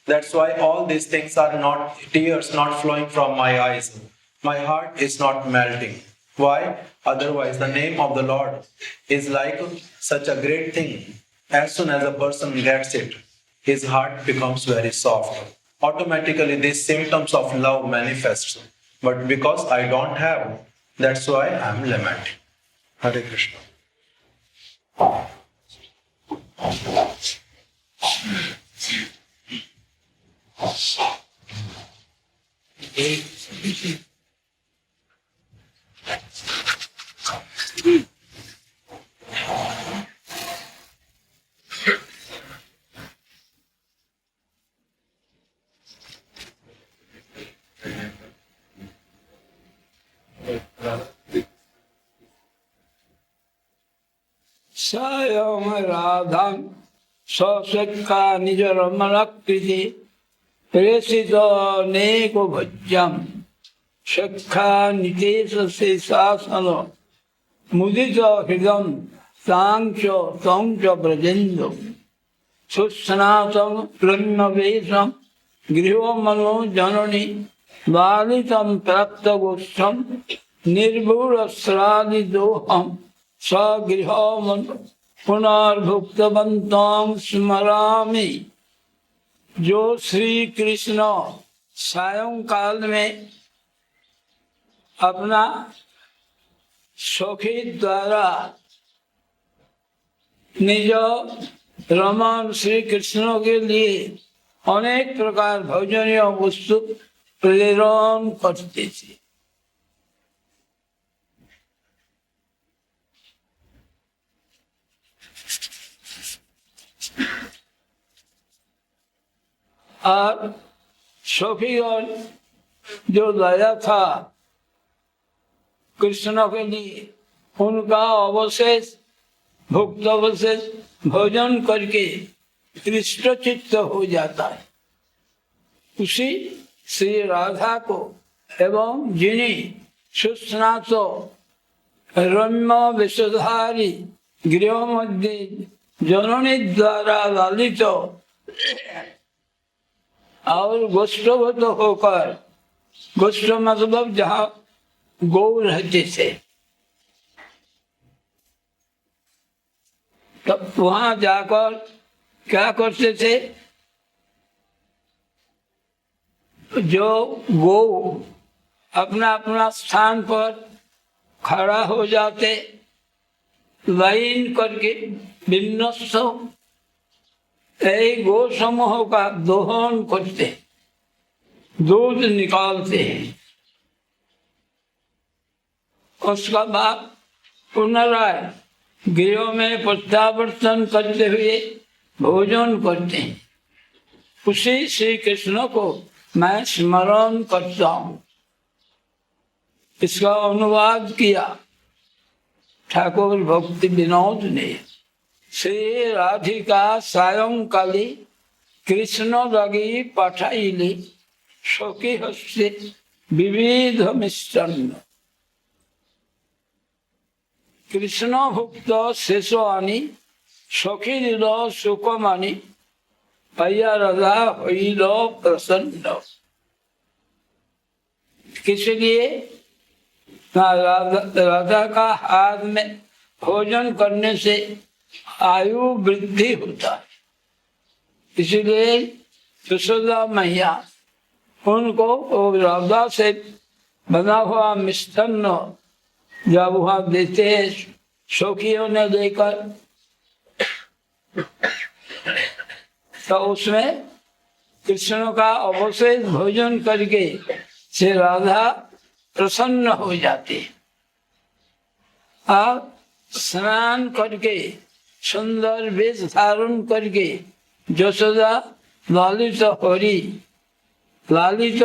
That's why all these things are not, tears not flowing from my eyes. My heart is not melting. Why? Otherwise, the name of the Lord is like such a great thing. As soon as a person gets it, his heart becomes very soft. automatically these symptoms of love manifest. But because I don't have, that's why I'm lamenting. Hare Krishna. स्वयं राधाम स्वशक्का निज रमणकृति प्रेषित अनेक भज्यम शक्खा नितेश शेषासन मुदित हृदय सांच तंच ब्रजेन्द्र सुस्नातम रम्यवेशम गृह मनो जननी बालितम प्राप्त गोष्ठम निर्भुरस्रादि दोहम स्वगृह पुनर्भुक्तवन्तं स्मरामि। जो श्री कृष्ण सायंकाल में अपना सखी द्वारा निज रमन श्री कृष्ण के लिए अनेक प्रकार भोजनीय वस्तु प्रेरण करते थे। और सखीगण जो दया था कृष्ण के लिए, उनका अवशेष भुक्त अवशेष भोजन करके हृष्टचित्त हो जाता है। उसी श्री राधा को एवं जिन्हें सुस्नात रम्य विषधारी गृह मध्य जननी द्वारा लालित और गोष्ठवत होकर, गोष्ठ मतलब जहाँ गौ रहते थे, तब वहां जाकर क्या करते थे, जो गौ अपना अपना स्थान पर खड़ा हो जाते, लाइन करके विन्यस्त गो समूह का दोहन करते, दूध निकालते हैं। उसका बाद पुनराय गृह में प्रत्यावर्तन करते हुए भोजन करते हैं। उसी श्री कृष्ण को मैं स्मरण करता हूँ। इसका अनुवाद किया ठाकुर भक्ति विनोद ने। श्री राधिका सायंकाली कृष्ण लगी पठाइली सखी हस्ते विविध मिष्टान्न। कृष्ण भुक्त शेष आनी सखी दिल सुखमानी भैया राधा हईल प्रसन्न। किस लिए? राधा का हाथ में भोजन करने से आयु वृद्धि होता है, इसलिए यशोदा मैया उनको राधा से बना हुआ मिष्टान्न जब वहाँ देते हैं सखियों ने लेकर, तो उसमें कृष्ण का अवशेष भोजन करके श्री राधा प्रसन्न हो जाते। आप स्नान करके सुंदर वेश धारण करके यशोदा लालित हरि, लालित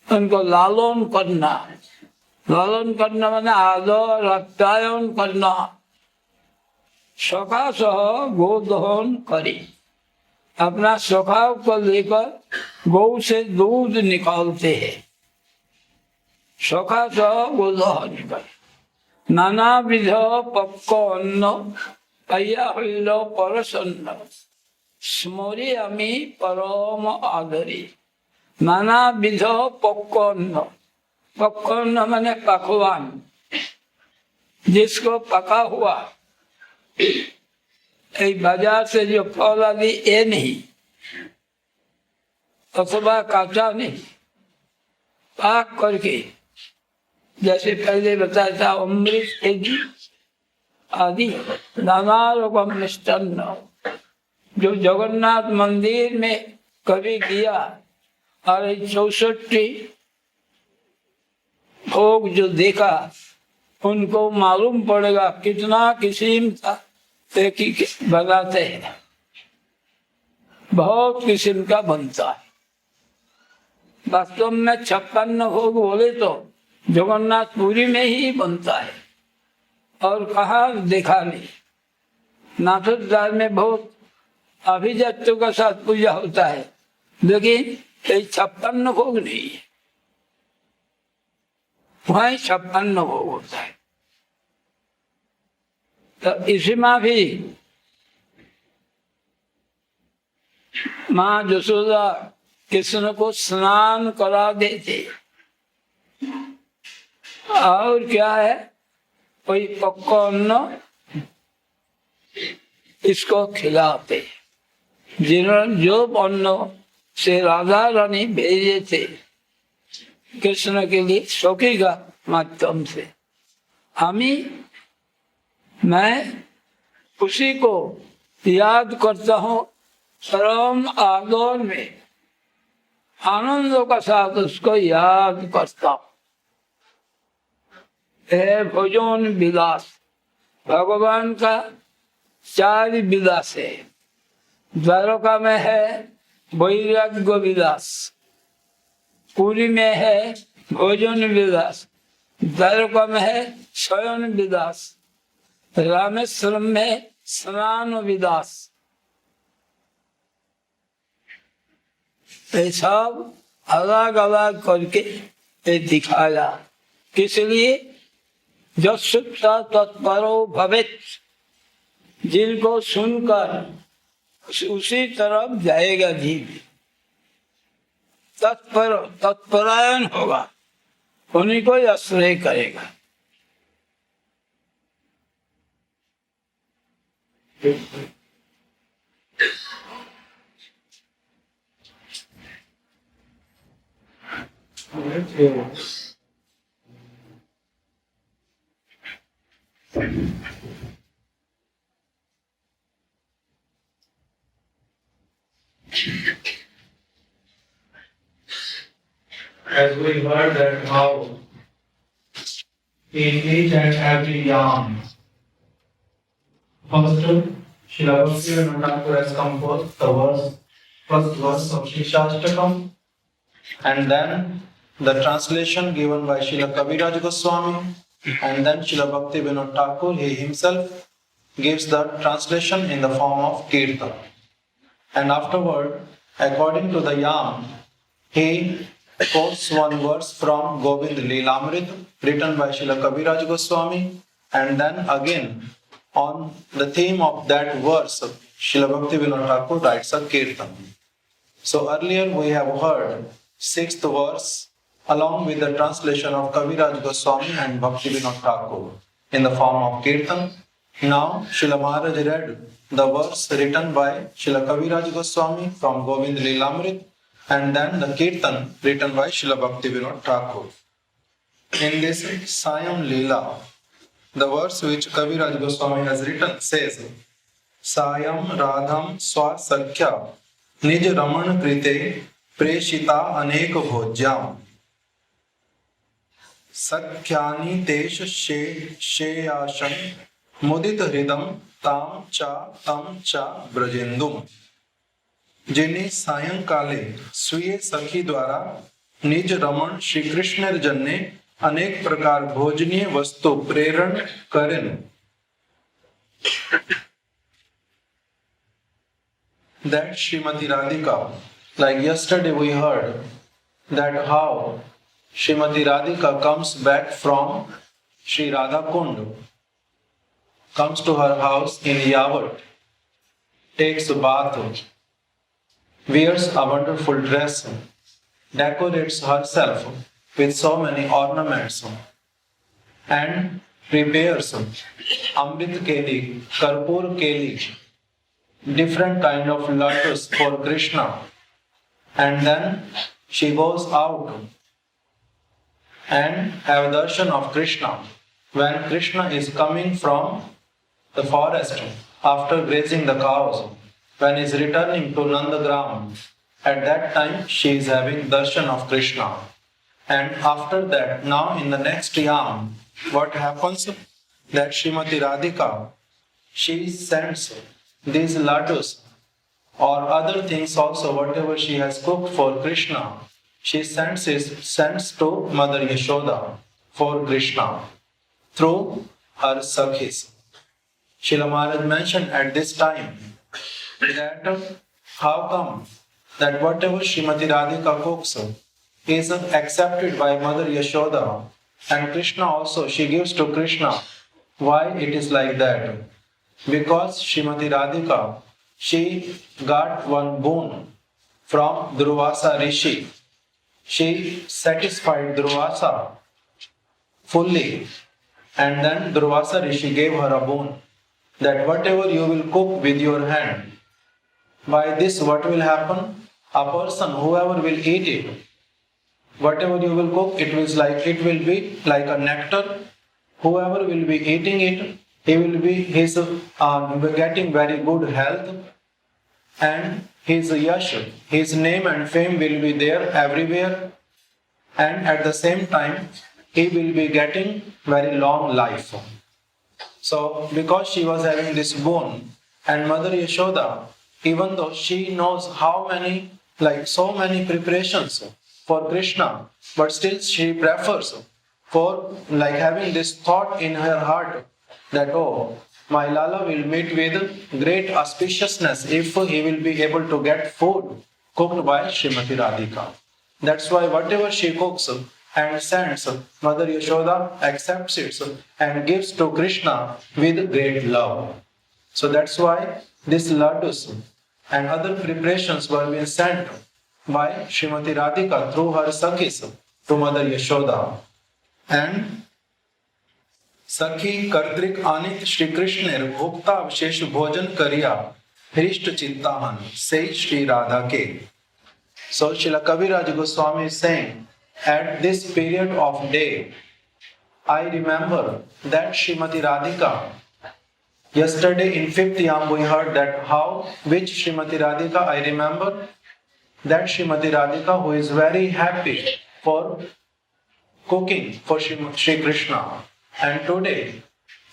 उनको लालन करना, लालन करना माने आदर आप्यायन करना। सखा सह गोदहन करे, अपना सखा को लेकर गौ से दूध निकालते हैं। सखा सह गोदहन करे, नाना विध पक्क अन्न पय्या हईल परसन्न स्मरे अमी परम आदरी। नाना विध पक्क अन्न, पक्क अन्न माने पकवान, जिसको पका हुआ बाजार से जो फल आदि ये नहीं, अथवा काचा नहीं, पाक करके, जैसे पहले बताया था अमृत एदी आदि नाना रकम मिष्टान्न जो जगन्नाथ मंदिर में कभी किया, और 64 भोग जो देखा उनको मालूम पड़ेगा कितना किस्म का एक ही बनाते हैं, बहुत किस्म का बनता है। वास्तव में 56 भोग बोले तो जगन्नाथपुरी में ही बनता है और कहाँ देखा नहीं। नाथद्वार में बहुत अभिजात्यों का साथ पूजा होता है, लेकिन 56 भोग नहीं है, वहीं 56 भोग होता है। तो इसमें भी माँ यशोदा कृष्ण को स्नान करा देते, और क्या है, कोई पक्का अन्न इसको खिलाते, जिन्होंने जो अन्न से राधा रानी भेजे थे कृष्ण के लिए सखी का माध्यम से, मैं उसी को याद करता हूँ, परम आदर में आनंदों का साथ उसको याद करता हूँ। है भोजन विलास, भगवान का 4 विलास है। द्वारका में है वैराग्य विलास, पुरी में है भोजन विलास, द्वारका में है शयन विलास, रामेश्वरम में स्नान विलास। ये सब अलग अलग करके ये दिखाया, किस लिए? जस्ता तत्परो भवेत्, जिनको सुनकर उसी तरफ जाएगा जीव, तत्परायण होगा, उन्हीं को आश्रय करेगा। As we heard that how in each and every yam, first Śrīla Bhakti has composed the first verse of Siksastakam, And then the translation given by Srila Kaviraj Goswāmi, and then Srila Bhakti Vinod Thakur, he himself gives the translation in the form of Kirtan. And afterward, according to the yam, he quotes one verse from Govind Leelamrit written by Srila Kaviraj Goswāmi, and then again on the theme of that verse, Srila Bhakti Vinod Thakur writes a Kirtan. So earlier we have heard 6th verse along with the translation of Kaviraj Goswāmi and Bhakti Vinod Thakur in the form of Kirtan. Now Srila Mahārāja read the verse written by Srila Kaviraj Goswāmi from Govind Leelamrit, and then the Kirtan written by Srila Bhakti Vinod Thakur. In this Sayam Leela, the verse which Kaviraj Goswāmi has written says, Sayam Radham Swa Sakhya Nij Raman Krite Preshita Anek Bhojyam Sakhyani Tesh Sheyashan Mudit Hridam Tam Cha Brajendum. जिन्हें सायंकाले स्वीय सखी द्वारा निज रमण श्री कृष्ण जन ने अनेक प्रकार भोजनीय वस्तु प्रेरण करें, that Srimati Radhika, like yesterday we heard that how Srimati Radhika comes back from Sri Radha Kund, comes to her house in Yavat, takes a bath, wears a wonderful dress, decorates herself with so many ornaments, and prepares Amrit Keli, Karpur Keli, different kind of laddus for Krishna, and then she goes out and have darshan of Krishna. When Krishna is coming from the forest after grazing the cows, when he is returning to Nandagram, at that time she is having darshan of Krishna. And after that, now in the next yam, what happens? That Srimati Radhika, she sends these laddus or other things also, whatever she has cooked for Krishna, she sends to Mother Yashoda for Krishna through her Sakhis. Srila Maharaj mentioned at this time that how come that whatever Srimati Radhika cooks is accepted by Mother Yashoda, and Krishna also she gives to Krishna. Why it is like that? Because Srimati Radhika, she got one boon from Durvasa Rishi. She satisfied Durvasa fully, and then Durvasa Rishi gave her a boon that whatever you will cook with your hand, by this what will happen? A person, whoever will eat it, whatever you will cook, it will be like a nectar. Whoever will be eating it, he will be getting very good health, and his yash, his name and fame will be there everywhere, and at the same time he will be getting very long life. So because she was having this boon, and Mother Yashoda, even though she knows how many, so many preparations for Krishna, but still she prefers for having this thought in her heart that, oh, my Lala will meet with great auspiciousness if he will be able to get food cooked by Srimati Radhika. That's why whatever she cooks and sends, Mother Yashoda accepts it and gives to Krishna with great love. So that's why this laddus and other preparations were being sent by Srimati Radhika through her Sakhis to Mother Yashoda. And Sakhi Kartik Anit Shri Krishner Bhukta Avshesh Bhojan Kariya Hrishta Chittahan Say Shri Radha Ke. So Srila Kaviraj Goswami is saying, at this period of day, I remember that Srimati Radhika, yesterday in 5th yam we heard that which Srimati Radhika I remember? That Srimati Radhika who is very happy for cooking for Shri Krishna. And today,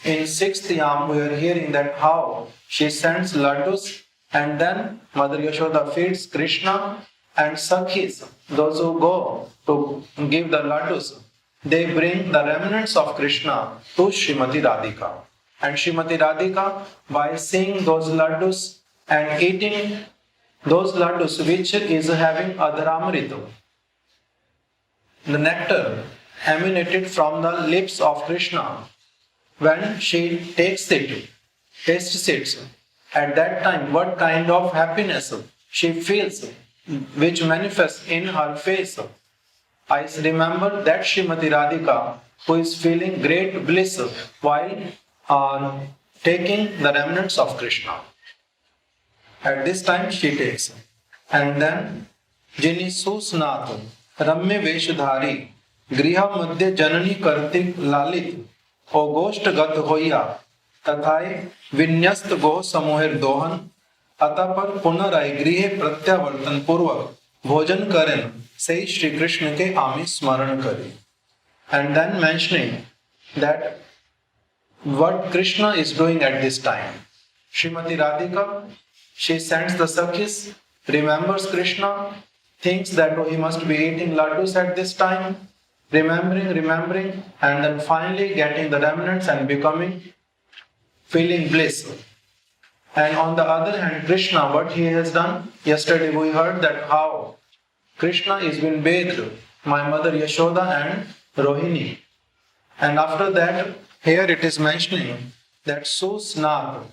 in 6th yam, we are hearing that how she sends laddus, and then Mother Yashoda feeds Krishna, and Sakhis, those who go to give the laddus, they bring the remnants of Krishna to Srimati Radhika. And Srimati Radhika, by seeing those laddus and eating those laddus which is having Adharamrita, the nectar emanated from the lips of Krishna, when she takes it, tastes it, at that time what kind of happiness she feels, which manifests in her face. I remember that Srimati Radhika who is feeling great bliss while taking the remnants of Krishna. At this time she takes. And then Jini Susnath Ramya Veshadhari Griha Madhya Janani Kartik Lalit Ogost Gat Hoya Tathai Vinyast Go Samoher Dohan Atapar Punarai Grihe Pratyavartan Purvak Bhojan Karen Say Shri Krishna Ke Ami Smaran Kari. And then mentioning that what Krishna is doing at this time. Srimati Radhika, she sends the Sakhis, remembers Krishna, thinks that he must be eating laddus at this time, remembering, and then finally getting the remnants and feeling bliss. And on the other hand, Krishna, what he has done, yesterday we heard that how Krishna is being bathed, my mother Yashoda and Rohini. And after that, here it is mentioning that Susnath,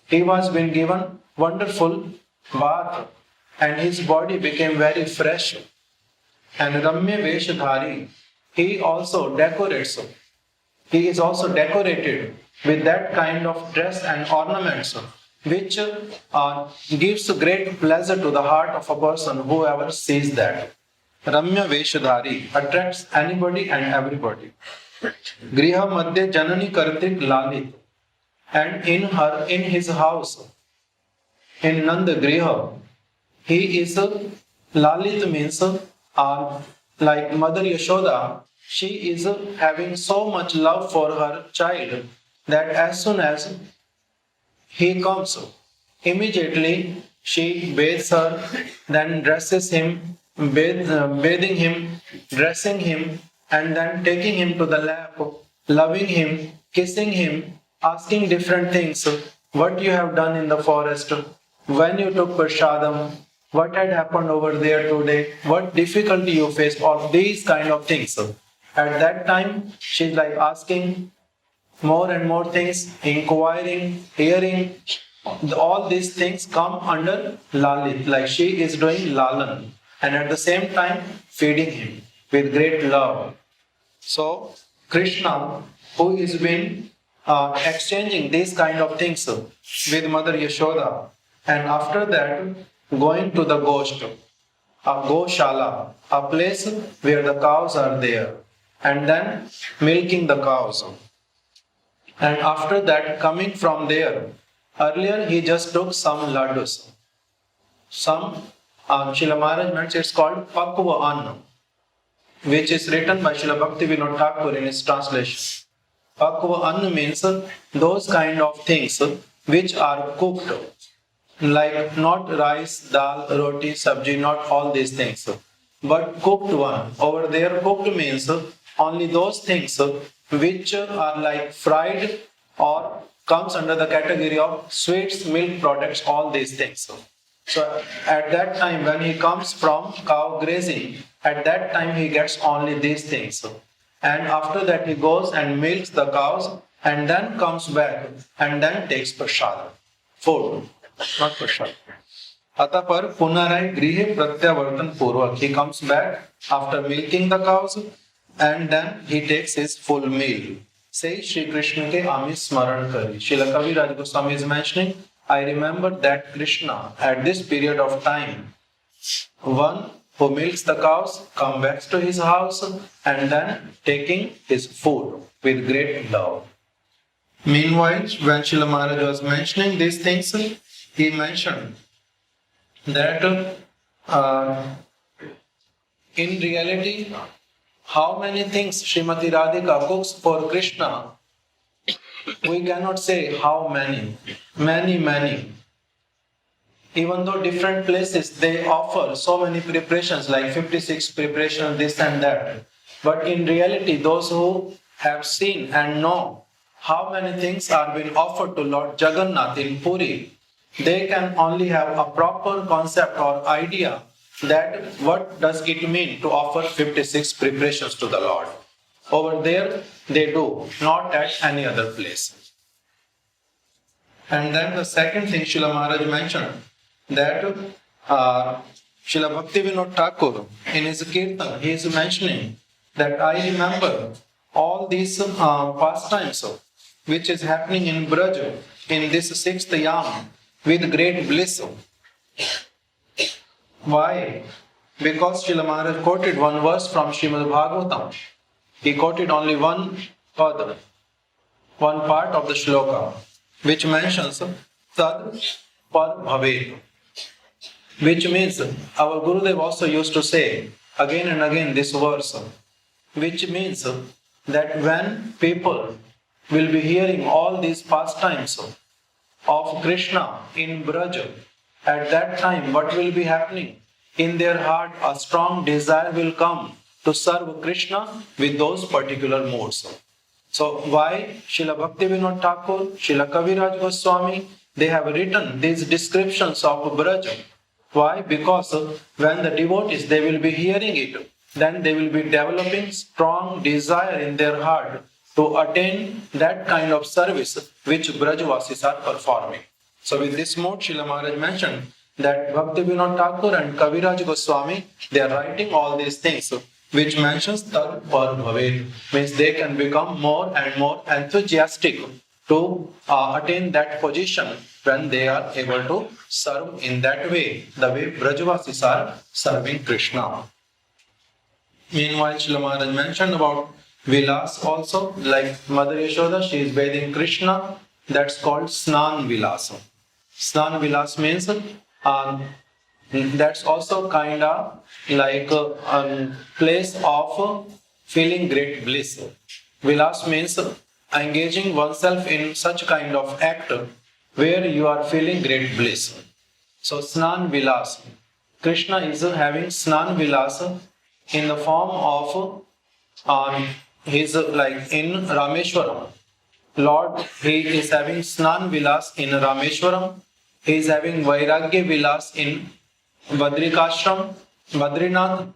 he was being given wonderful bath and his body became very fresh. And Ramya Veshadhari, he is also decorated with that kind of dress and ornaments which gives great pleasure to the heart of a person whoever sees that. Ramya Veshadhari attracts anybody and everybody. Griha Madhya Janani Kartik Lalit. And in his house, in Nanda Griha, he is Lalit means like Mother Yashoda. She is having so much love for her child that as soon as he comes, immediately she bathes her, then dresses him, bathing him, dressing him, and then taking him to the lap, loving him, kissing him, asking different things. What you have done in the forest, when you took prasadam, what had happened over there today, what difficulty you faced, all these kind of things. At that time, she's like asking more and more things, inquiring, hearing. All these things come under Lalit, like she is doing Lalan, and at the same time feeding him with great love. So Krishna, who is been exchanging these kind of things with Mother Yashoda, and after that going to the Gosht, a Goshala, a place where the cows are there, and then milking the cows. And after that, coming from there, earlier he just took some laddus. Some, Srila Mahārāja mentions it's called Pakva Anna, which is written by Srila Bhakti Vinod Thakur in his translation. Pakva Anna means those kind of things which are cooked, like not rice, dal, roti, sabji, not all these things, but cooked one. Over there, cooked means only those things which are like fried or comes under the category of sweets, milk products, all these things. So at that time when he comes from cow grazing, at that time he gets only these things. And after that he goes and milks the cows and then comes back and then takes prasad, food, not prasad. Atapar punarai grihe pratyavartan purvak. He comes back after milking the cows and then he takes his full meal. Say Shri Krishna ke ami smaran kari. Srila Kaviraj Goswami is mentioning, I remember that Krishna at this period of time, one who milks the cows, comes back to his house and then taking his food with great love. Meanwhile, when Srila Mahārāja was mentioning these things, he mentioned that in reality, how many things Srimati Radhika cooks for Krishna, we cannot say how many. Many. Even though different places they offer so many preparations, like 56 preparations, this and that. But in reality, those who have seen and know how many things are being offered to Lord Jagannath in Puri, they can only have a proper concept or idea that what does it mean to offer 56 preparations to the Lord. Over there they do, not at any other place. And then the second thing Srila Mahārāja mentioned, that Srila Bhakti Vinod Thakur in his Kirtan, he is mentioning that I remember all these pastimes which is happening in Braj in this 6th yam with great bliss. Why? Because Srila Mahārāja quoted one verse from Srimad Bhagavatam. He quoted only one pada, one part of the shloka, which mentions Tad Par Bhavet, which means our Gurudev also used to say again and again this verse, which means that when people will be hearing all these pastimes of Krishna in Braj, at that time what will be happening? In their heart a strong desire will come to serve Krishna with those particular modes. So why Srila Bhakti Vinod Thakur, Srila Kaviraj Goswami, they have written these descriptions of Braj. Why? Because when the devotees, they will be hearing it, then they will be developing strong desire in their heart to attain that kind of service which Brajvasis are performing. So with this mode, Srila Mahārāja mentioned that Bhakti Vinod Thakur and Kaviraj Goswami, they are writing all these things, which mentions Tad Par Bhavet, means they can become more and more enthusiastic to attain that position when they are able to serve in that way, the way Brajavasis are serving Krishna. Meanwhile, Srila Maharaj mentioned about Vilas also, like Mother Yashoda, she is bathing Krishna, that's called Snan Vilasa. Snan Vilas means that's also kind of like a place of feeling great bliss. Vilas means engaging oneself in such kind of act where you are feeling great bliss. So Snan Vilas, Krishna is having Snan Vilas in the form of his like in Rameshwaram. Lord, he is having Snan Vilas in Rameshwaram. He is having Vairagya Vilas in Badrikashram, Badrinath,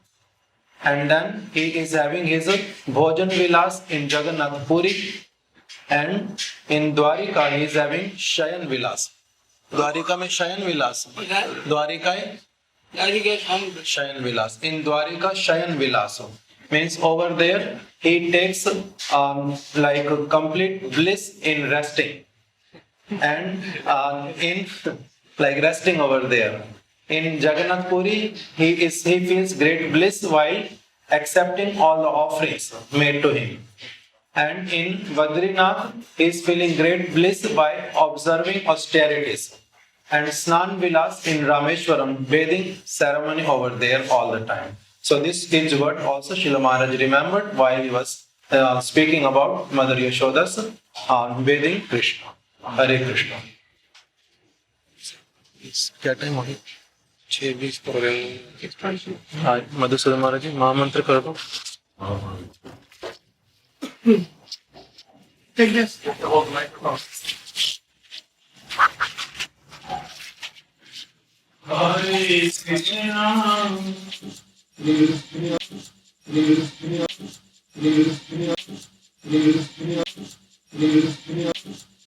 and then he is having his Bhojan Vilas in Jagannath Puri, and in Dwarika he is having Shayan Vilas. Dwarika mein Shayan Vilas. Dwarika Shayan Vilas. In Dwarika Shayan Vilas means over there he takes like a complete bliss in resting, and in like resting over there. In Jagannath Puri, he feels great bliss while accepting all the offerings made to him. And in Badrinath, he is feeling great bliss by observing austerities. And Snan Vilas in Rameshwaram, bathing ceremony over there all the time. So this is what also Srila Maharaj remembered while he was speaking about Mother Yashoda's bathing Krishna. Hare Krishna. क्या time हो गया? 6:20 हाँ, मधुसूदन महाराज जी महामंत्र कर दो. Take this. Hare Krishna.